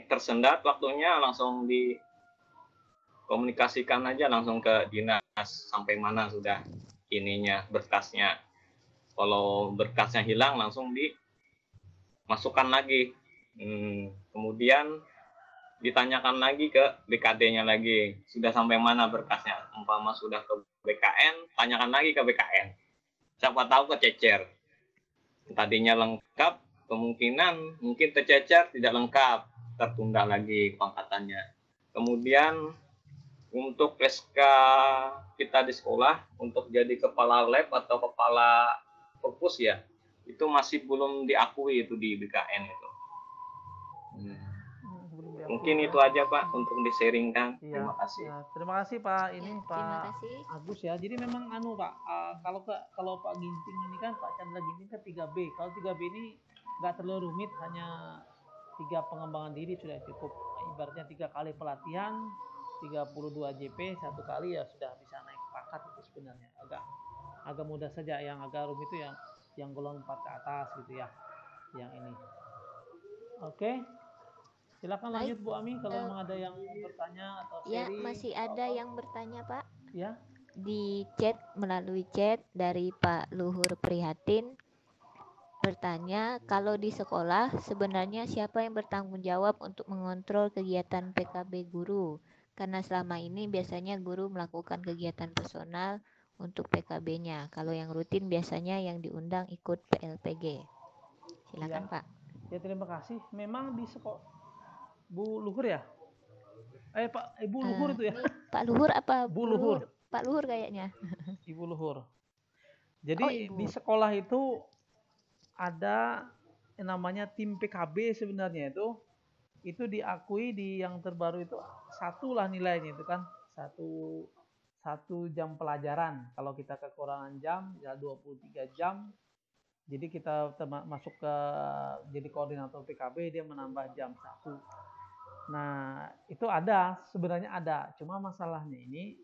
tersendat waktunya, langsung dikomunikasikan aja langsung ke dinas sampai mana sudah ininya berkasnya. Kalau berkasnya hilang langsung dimasukkan lagi. Kemudian ditanyakan lagi ke BKD-nya lagi, sudah sampai mana berkasnya. Umpama sudah ke BKN, tanyakan lagi ke BKN. Siapa tahu kececer. Tadinya lengkap, kemungkinan mungkin tercecer, tidak lengkap, tertunda lagi pangkatannya. Kemudian untuk SK kita di sekolah untuk jadi kepala lab atau kepala perpus ya, itu masih belum diakui itu di BKN itu. Mungkin itu aja Pak untuk di-sharingkan. Iya. Terima kasih. Ya, terima kasih Pak ini Ya, Pak terima kasih. Agus ya. Jadi memang Pak, kalau Pak Ginting ini kan Pak Chandra Ginting kan 3B. Kalau 3B ini nggak terlalu rumit, hanya 3 pengembangan diri sudah cukup. Ibaratnya 3 kali pelatihan, 32 JP, 1 kali ya sudah bisa naik pangkat itu sebenarnya. Agak mudah saja. Yang agak rumit itu yang golongan 4 ke atas gitu ya. Yang ini. Oke. Silakan lanjut Bu Ami kalau memang ada yang bertanya atau ya sharing. masih ada yang bertanya Pak Ya. di chat, melalui chat dari Pak Luhur Prihatin. Bertanya, kalau di sekolah sebenarnya siapa yang bertanggung jawab untuk mengontrol kegiatan PKB guru? Karena selama ini biasanya guru melakukan kegiatan personal untuk PKB-nya. Kalau yang rutin biasanya yang diundang ikut PLPG. Silakan Ya. Pak. Ya, terima kasih. Memang di sekolah Bu Luhur ya? Ibu Luhur itu ya? Pak Luhur apa? Bu Luhur. Pak Luhur kayaknya. Ibu Luhur. Jadi di sekolah itu ada yang namanya tim PKB sebenarnya itu diakui di yang terbaru itu 1 lah nilainya itu kan. Satu jam pelajaran. Kalau kita kekurangan jam ya 23 jam. Jadi kita masuk ke jadi koordinator PKB, dia menambah jam 1. Nah, itu sebenarnya ada. Cuma masalahnya ini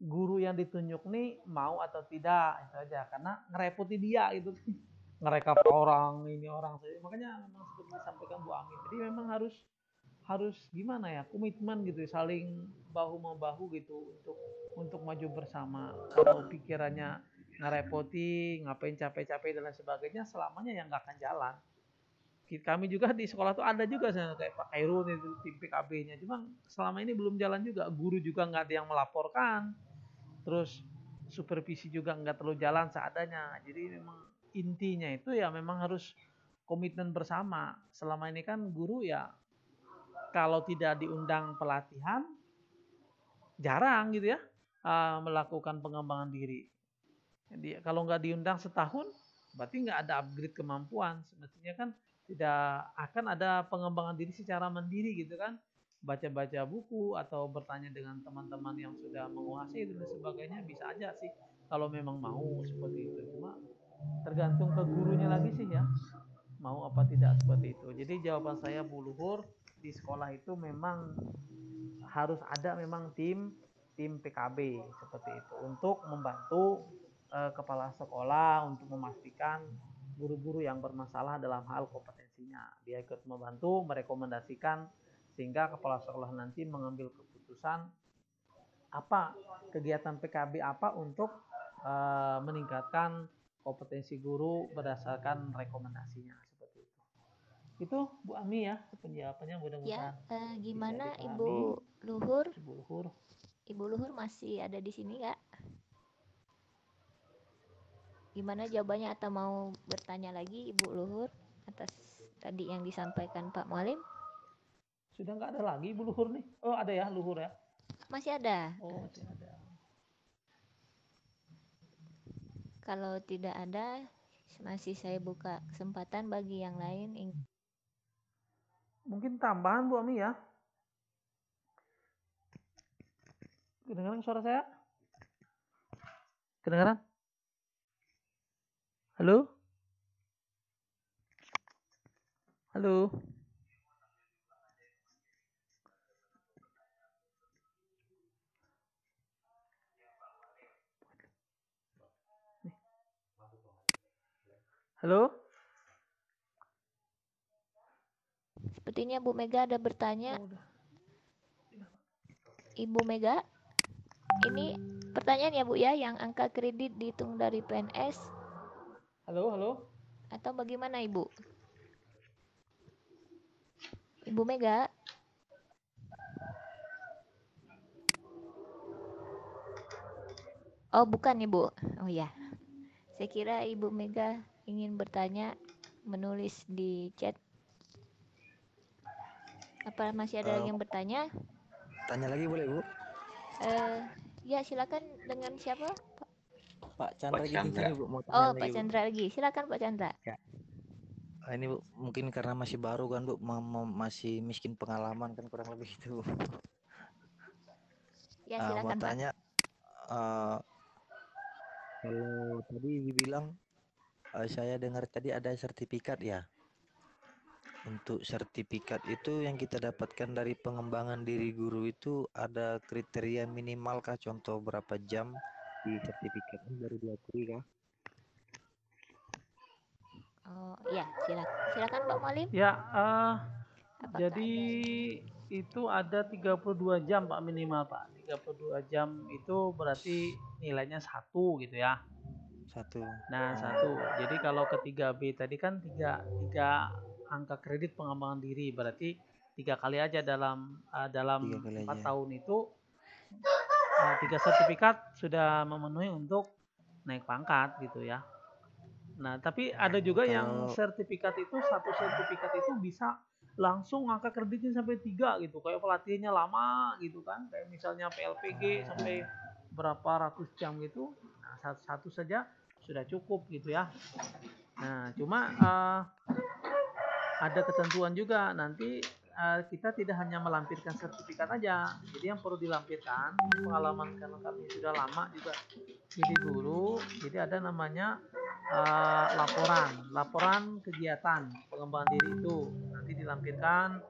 guru yang ditunjuk nih mau atau tidak, itu aja. Karena ngerepoti dia gitu. Ngerekap orang, ini orang. Makanya memang seperti disampaikan Bu Ami. Jadi memang harus gimana ya, komitmen gitu, saling bahu membahu gitu untuk maju bersama. Kalau pikirannya ngerepoti, ngapain capek-capek dan lain sebagainya, selamanya yang nggak akan jalan. Kami juga di sekolah tuh ada juga kayak Pak Khairun itu tim PKB-nya, cuma selama ini belum jalan juga. Guru juga nggak ada yang melaporkan, terus supervisi juga nggak terlalu jalan seadanya. Jadi memang intinya itu ya memang harus komitmen bersama. Selama ini kan guru ya kalau tidak diundang pelatihan jarang gitu ya melakukan pengembangan diri. Jadi kalau nggak diundang setahun berarti nggak ada upgrade kemampuan. Semestinya kan tidak akan ada pengembangan diri secara mandiri gitu kan. Baca-baca buku atau bertanya dengan teman-teman yang sudah menguasai dan sebagainya bisa aja sih kalau memang mau seperti itu. Cuma tergantung ke gurunya lagi sih ya, mau apa tidak seperti itu. Jadi jawaban saya Bu Luhur, di sekolah itu memang harus ada memang tim PKB seperti itu untuk membantu kepala sekolah untuk memastikan guru-guru yang bermasalah dalam hal kompetensinya. Dia ikut membantu merekomendasikan sehingga kepala sekolah nanti mengambil keputusan apa kegiatan PKB apa untuk meningkatkan kompetensi guru berdasarkan rekomendasinya seperti itu. Itu Bu Ami ya penjawabannya, mudah-mudahan Ya, gimana bisa dipahami. Ibu Luhur? Ibu Luhur. Ibu Luhur masih ada di sini nggak? Gimana jawabannya, atau mau bertanya lagi Ibu Luhur atas tadi yang disampaikan Pak Mualim? Sudah nggak ada lagi Ibu Luhur nih? Oh ada ya Luhur ya? Masih ada. Oh masih ada. Kalau tidak ada, masih saya buka kesempatan bagi yang lain. Mungkin tambahan Bu Ami ya? Kedengaran suara saya? Kedengaran? Halo? Halo? Halo? Sepertinya Bu Mega ada bertanya. Oh, udah. Ibu Mega, ini pertanyaan ya Bu ya, yang angka kredit dihitung dari PNS. Halo, halo? Atau bagaimana Ibu? Ibu Mega? Oh bukan Ibu. Oh ya. Saya kira Ibu Mega ingin bertanya, menulis di chat. Apa masih ada lagi yang bertanya? Tanya lagi boleh Bu? Ya silakan, dengan siapa? Pak Chandra Pak gitu Chandra. sini Bu, mau tanya Oh lagi, Pak Bu. Chandra lagi. Silakan Pak Chandra. Ya. Ini Bu, mungkin karena masih baru kan Bu, masih miskin pengalaman kan kurang lebih itu. Ya Mau silakan Pak. tanya, kalau tadi dibilang saya dengar tadi ada sertifikat ya. Untuk sertifikat itu yang kita dapatkan dari pengembangan diri guru itu ada kriteria minimal kah? Contoh berapa jam di sertifikat ini baru diakui kah? Oh ya, silakan Pak Mualim. Ya, Apakah jadi itu ada 32 jam Pak minimal Pak. 32 jam itu berarti nilainya 1 gitu ya. 1. Nah, 1. Jadi kalau ke 3B tadi kan 3 angka kredit pengembangan diri, berarti 3 kali aja dalam 4 tahun itu 3 sertifikat sudah memenuhi untuk naik pangkat gitu ya. Nah, tapi ada juga yang sertifikat itu, satu sertifikat itu bisa langsung angka kreditnya sampai 3 gitu. Kayak pelatihannya lama gitu kan. Kayak misalnya PLPG sampai berapa ratus jam gitu. Nah, satu saja sudah cukup gitu ya. Nah, cuma ada ketentuan juga nanti kita tidak hanya melampirkan sertifikat aja. Jadi yang perlu dilampirkan, pengalaman karena kami sudah lama juga jadi guru, jadi ada namanya laporan kegiatan pengembangan diri itu. Nanti dilampirkan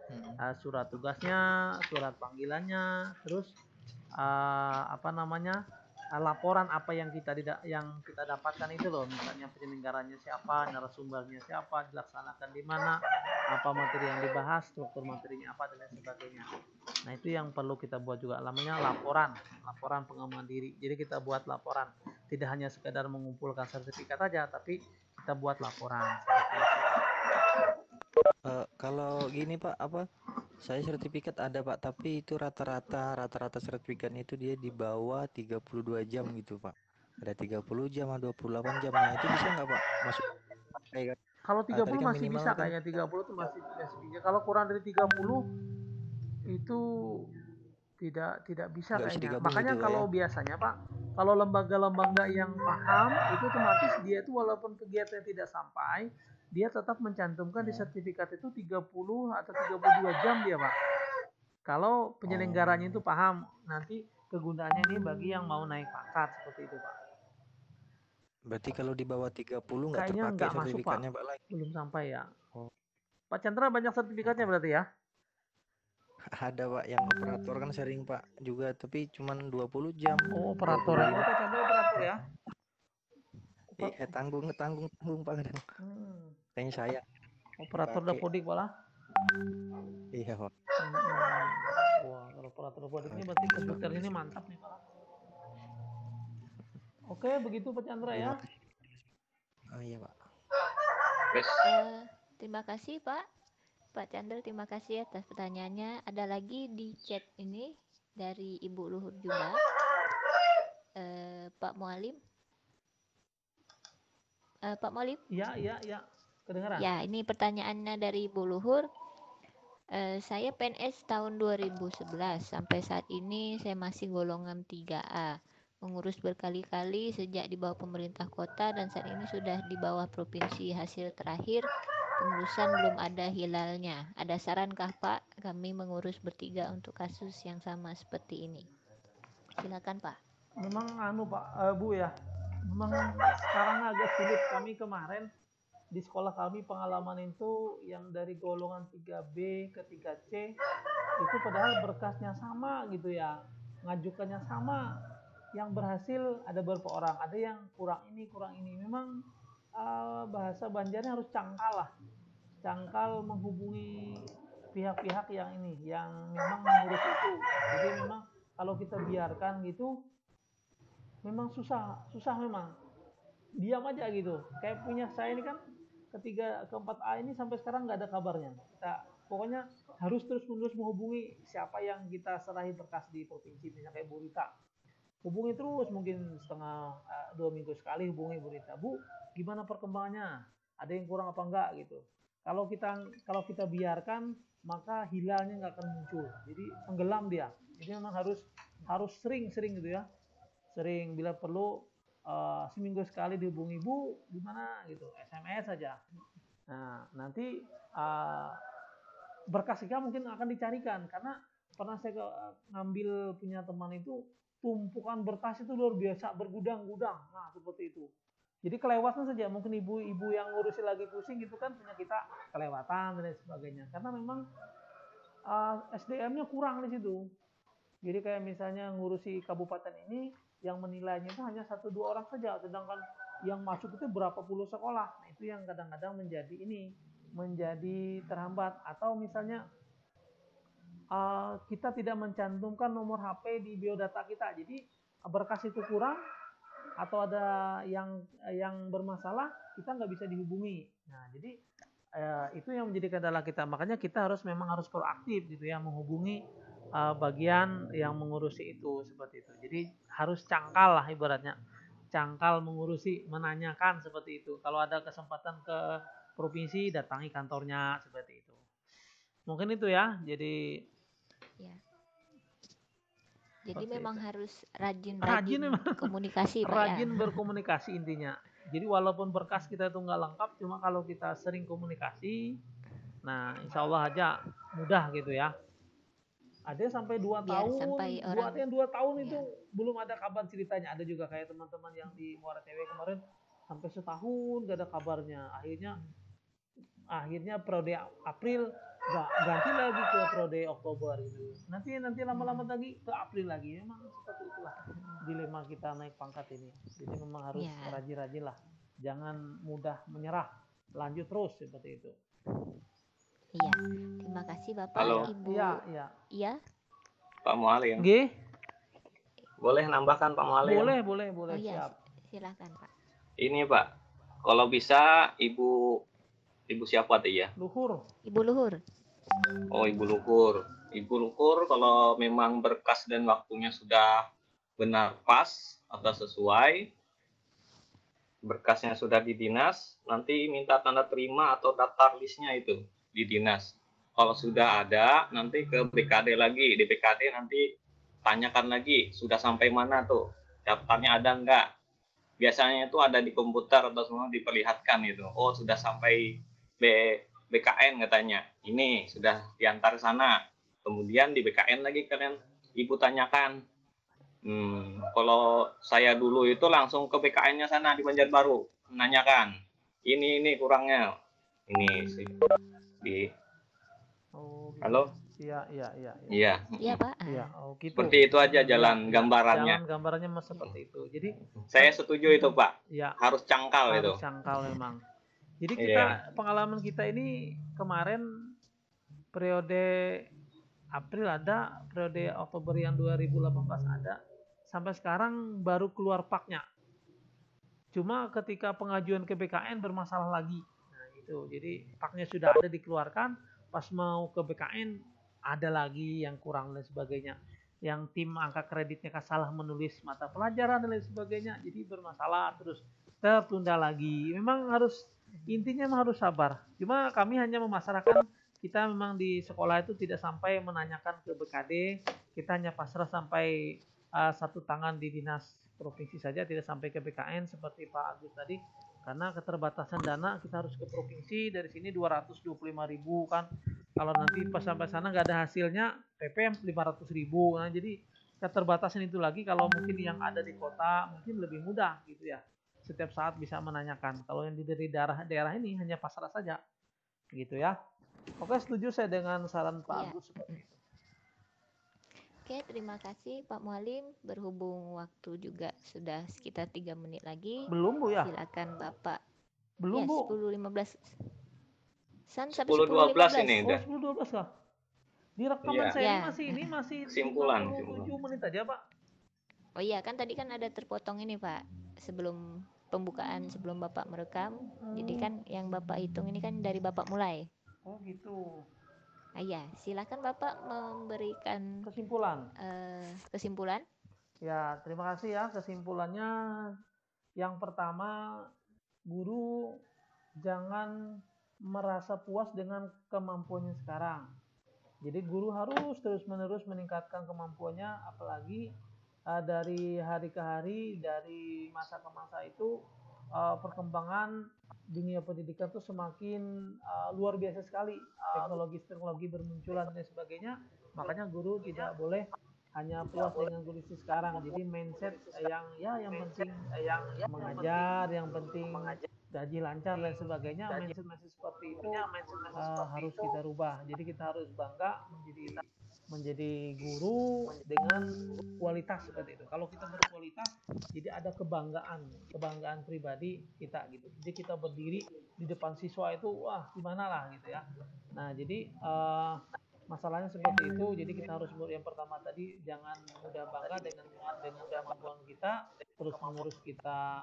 surat tugasnya, surat panggilannya, terus laporan apa yang kita dapatkan itu loh, misalnya penyelenggaranya siapa, narasumbernya siapa, dilaksanakan di mana, apa materi yang dibahas, struktur materinya apa, dan lain sebagainya. Nah itu yang perlu kita buat juga, namanya laporan pengembangan diri. Jadi kita buat laporan, tidak hanya sekedar mengumpulkan sertifikat aja, tapi kita buat laporan. Kalau gini Pak, Saya sertifikat ada Pak, tapi itu rata-rata sertifikatnya itu dia di bawah 32 jam gitu Pak. Ada 30 jam, ada 28 jam. Nah itu bisa nggak Pak masuk pakai kan? Kalau Tadi 30 kan masih minimal bisa kan kayaknya, 30 tuh masih bisa. Kalau kurang dari 30 itu tidak bisa nggak bisa kayaknya. digabung gitu Makanya Pak ya? kalau biasanya Pak, kalau lembaga-lembaga yang paham itu otomatis dia itu walaupun kegiatan tidak sampai, dia tetap mencantumkan di sertifikat itu 30 atau 32 jam dia Pak. Kalau penyelenggaranya itu paham, nanti kegunaannya ini bagi yang mau naik pangkat seperti itu Pak. Berarti kalau di bawah 30 nggak Kayaknya terpakai nggak masuk Pak, sertifikatnya Pak lagi? belum sampai ya. Oh. Pak Chandra banyak sertifikatnya berarti ya? Ada Pak, yang operator kan sering Pak juga, tapi cuman 20 jam. Oh operator ya, oh Pak Chandra operator ya? Iya tanggung Pak kadang. Kayaknya saya. Operator dapodik Pak lah. Iya Pak. Wah kalau operator dapodik ini berarti komputer ini mantap nih Pak. Oke begitu Pak Chandra ya. Oh iya Pak. Terima kasih Pak Chandra, terima kasih atas pertanyaannya. Ada lagi di chat ini dari Ibu Luhur juga, Pak Mualim. Pak Mualim? Ya, kedengaran. Ya, ini pertanyaannya dari Ibu Luhur. Saya PNS tahun 2011, sampai saat ini saya masih golongan 3A. Mengurus berkali-kali sejak di bawah pemerintah kota dan saat ini sudah di bawah provinsi. Hasil terakhir pengurusan belum ada hilalnya. Ada sarankah Pak kami mengurus bertiga untuk kasus yang sama seperti ini? Silakan Pak. Memang Pak Bu ya, memang sekarang agak sulit. Kami kemarin di sekolah kami pengalaman itu yang dari golongan 3B ke 3C itu padahal berkasnya sama gitu ya, ngajukannya sama, yang berhasil ada beberapa orang, ada yang kurang ini. Memang bahasa Banjarnya harus cangkal menghubungi pihak-pihak yang ini, yang memang mengurus itu. Jadi memang kalau kita biarkan gitu, memang susah memang. Diam aja gitu. Kayak punya saya ini kan keempat A ini sampai sekarang nggak ada kabarnya. Kita pokoknya harus terus-menerus menghubungi siapa yang kita serahi berkas di provinsi, misalnya kayak Bu Rita. Hubungi terus, mungkin 2 minggu sekali hubungi Bu Rita. Bu, gimana perkembangannya? Ada yang kurang apa enggak gitu. Kalau kita biarkan, maka hilalnya nggak akan muncul. Jadi tenggelam dia. Jadi memang harus sering gitu ya. Sering, bila perlu seminggu sekali dihubungi, Bu, gimana gitu, SMS saja. Nah, nanti berkas kita mungkin akan dicarikan, karena pernah saya ngambil punya teman itu tumpukan berkas itu luar biasa, bergudang-gudang. Nah, seperti itu. Jadi kelewatan saja, mungkin ibu-ibu yang ngurusin lagi pusing gitu kan, punya kita kelewatan dan lain sebagainya. Karena memang SDM-nya kurang di situ. Jadi kayak misalnya ngurusi kabupaten ini, yang menilainya itu hanya 1-2 orang saja, sedangkan yang masuk itu berapa puluh sekolah. Nah, itu yang kadang-kadang menjadi terhambat. Atau misalnya kita tidak mencantumkan nomor HP di biodata kita, jadi berkas itu kurang atau ada yang bermasalah, kita nggak bisa dihubungi. Nah, jadi itu yang menjadi kendala kita. Makanya kita memang harus proaktif gitu ya, menghubungi bagian yang mengurusi itu, seperti itu. Jadi harus cangkal lah ibaratnya, cangkal mengurusi, menanyakan seperti itu. Kalau ada kesempatan ke provinsi, datangi kantornya, seperti itu. Mungkin itu ya. Jadi memang itu harus rajin komunikasi Pak, rajin ya? Berkomunikasi intinya. Jadi walaupun berkas kita itu nggak lengkap, cuma kalau kita sering komunikasi, nah insya Allah aja mudah gitu ya. Ada sampai 2 tahun, ada yang 2 tahun itu belum ada kabar ceritanya. Ada juga kayak teman-teman yang di Muara TV kemarin sampai setahun gak ada kabarnya. Akhirnya periode April ganti lagi ke periode Oktober gitu. Nanti lama-lama lagi ke April lagi. Memang seperti itulah dilema kita naik pangkat ini. Jadi memang harus rajin-rajin lah. Jangan mudah menyerah. Lanjut terus seperti itu. Iya, terima kasih Bapak. Halo. Ibu. Iya. Pak Mualim. G. Boleh nambahkan Pak Mualim? Boleh. Oh, iya. Siap. Silakan Pak. Ini Pak, kalau bisa Ibu siapa tuh ya? Luhur. Ibu Luhur. Oh, ibu lukur. Ibu lukur kalau memang berkas dan waktunya sudah benar pas atau sesuai, berkasnya sudah di dinas, nanti minta tanda terima atau daftar listnya itu di dinas. Kalau sudah ada, nanti ke BKD lagi. Di BKD nanti tanyakan lagi, sudah sampai mana tuh? Daftarnya ada enggak? Biasanya itu ada di komputer atau semua diperlihatkan itu. Oh, sudah sampai BKN katanya. Ini sudah diantar sana. Kemudian di BKN lagi kalian ibu tanyakan. Kalau saya dulu itu langsung ke BKN-nya sana di Banjarbaru menanyakan. Ini kurangnya. Ini sih di Oh, gitu. Halo? Iya. Iya. Iya, Pak. Iya, oh gitu. Seperti itu aja jalan gambarannya. Jalan gambarannya mas seperti itu. Jadi Saya setuju itu, Pak. ya Harus cangkal itu. harus cangkal memang. Jadi Iya. kita pengalaman kita ini kemarin periode April ada, periode Oktober yang 2018 ada, sampai sekarang baru keluar paknya. Cuma ketika pengajuan ke BKN bermasalah lagi. Nah itu, jadi paknya sudah ada dikeluarkan, pas mau ke BKN ada lagi yang kurang dan sebagainya. Yang tim angka kreditnya salah menulis mata pelajaran dan lain sebagainya, jadi bermasalah terus tertunda lagi. Memang harus intinya memang harus sabar. Cuma kami hanya memasarkan kita memang di sekolah itu tidak sampai menanyakan ke BKD, kita hanya pasrah sampai satu tangan di dinas provinsi saja, tidak sampai ke BKN seperti Pak Agus tadi, karena keterbatasan dana kita harus ke provinsi, dari sini 225.000 kan, kalau nanti pas sampai sana nggak ada hasilnya PP 500.000. Nah jadi keterbatasan itu lagi, kalau mungkin yang ada di kota mungkin lebih mudah gitu ya, setiap saat bisa menanyakan. Kalau yang dari daerah ini hanya pasrah saja gitu ya. Oke, setuju saya dengan saran Pak Iya. Agus seperti itu. Oke, terima kasih Pak Mualim. Berhubung waktu juga sudah sekitar 3 menit lagi. Belum Bu ya? Silakan Bapak. Belum Ya, Bu. 10.15. Sampai 10.12 10.15. ini Oh, udah. 10-12 kah? Di rekaman Iya. saya Ya. ini masih Kesimpulan. 57 menit aja Pak. Oh iya, kan tadi kan ada terpotong ini Pak, sebelum pembukaan, sebelum Bapak merekam. Jadi kan yang Bapak hitung ini kan dari Bapak mulai. Oh gitu. Iya, silakan Bapak memberikan Kesimpulan. kesimpulan. Ya, terima kasih ya. Kesimpulannya yang pertama, guru jangan merasa puas dengan kemampuannya sekarang. Jadi guru harus terus-menerus meningkatkan kemampuannya, apalagi dari hari ke hari, dari masa ke masa itu perkembangan dunia pendidikan itu semakin luar biasa sekali. Teknologi bermunculan dan sebagainya. Makanya guru tidak boleh hanya puas dengan kondisi sekarang. Jadi mindset yang penting mengajar, yang penting gaji lancar dan sebagainya, mindset seperti itu harus kita rubah. Jadi kita harus bangga menjadi guru dengan kualitas seperti itu. Kalau kita berkualitas, jadi ada kebanggaan pribadi kita gitu. Jadi kita berdiri di depan siswa itu, wah gimana lah gitu ya. Nah jadi masalahnya seperti itu. Jadi kita harus, yang pertama tadi, jangan mudah bangga dengan kemampuan kita, terus menerus kita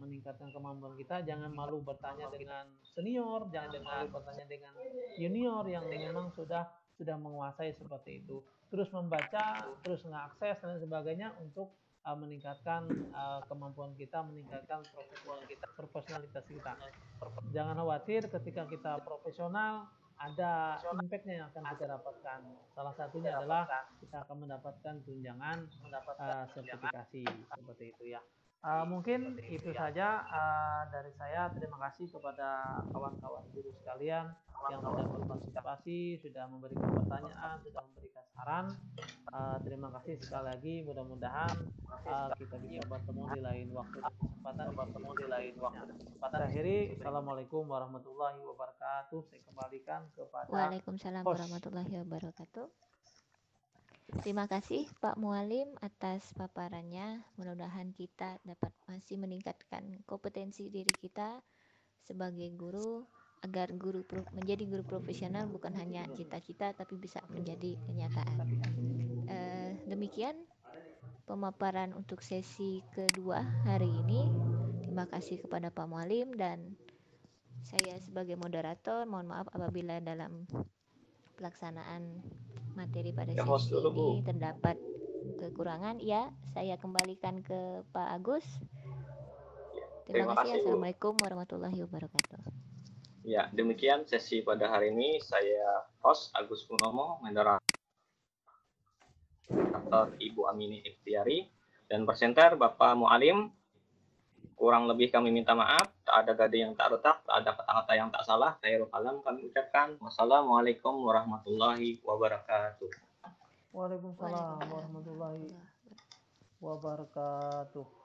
meningkatkan kemampuan kita. Jangan malu bertanya dengan senior, jangan malu bertanya dengan junior yang memang sudah menguasai seperti itu. Terus membaca, terus mengakses dan sebagainya untuk meningkatkan kemampuan kita, meningkatkan profesionalitas kita. Jangan khawatir, ketika kita profesional ada impact-nya yang akan kita dapatkan. Salah satunya adalah kita akan mendapatkan tunjangan sertifikasi seperti itu ya. Mungkin itu saja dari saya. Terima kasih kepada kawan-kawan guru sekalian yang sudah berpartisipasi, sudah memberikan pertanyaan, sudah memberikan saran. Terima kasih sekali lagi. Mudah-mudahan kita bisa bertemu di lain waktu dan kesempatan. Saya akhiri. Assalamualaikum warahmatullahi wabarakatuh. Saya kembalikan kepada Waalaikumsalam warahmatullahi wabarakatuh. Terima kasih Pak Mualim atas paparannya. Mudah-mudahan kita dapat masih meningkatkan kompetensi diri kita sebagai guru, agar menjadi guru profesional bukan hanya cita-cita tapi bisa menjadi kenyataan. Demikian pemaparan untuk sesi kedua hari ini. Terima kasih kepada Pak Mualim dan saya sebagai moderator. Mohon maaf apabila dalam pelaksanaan materi pada Ya, host sesi dulu, Bu. ini terdapat kekurangan, ya saya kembalikan ke Pak Agus. Terima Terima kasih. kasih, Bu. Assalamualaikum warahmatullahi wabarakatuh. Ya, demikian sesi pada hari ini. Saya host Agus Purnomo, moderator Ibu Amini Ikhtiari, dan presenter Bapak Mualim. Kurang lebih kami minta maaf, tak ada gada yang tak retak, tak ada kata-kata yang tak salah. Khairul kalam kami ucapkan. Wassalamualaikum warahmatullahi wabarakatuh. Waalaikumsalam warahmatullahi wabarakatuh.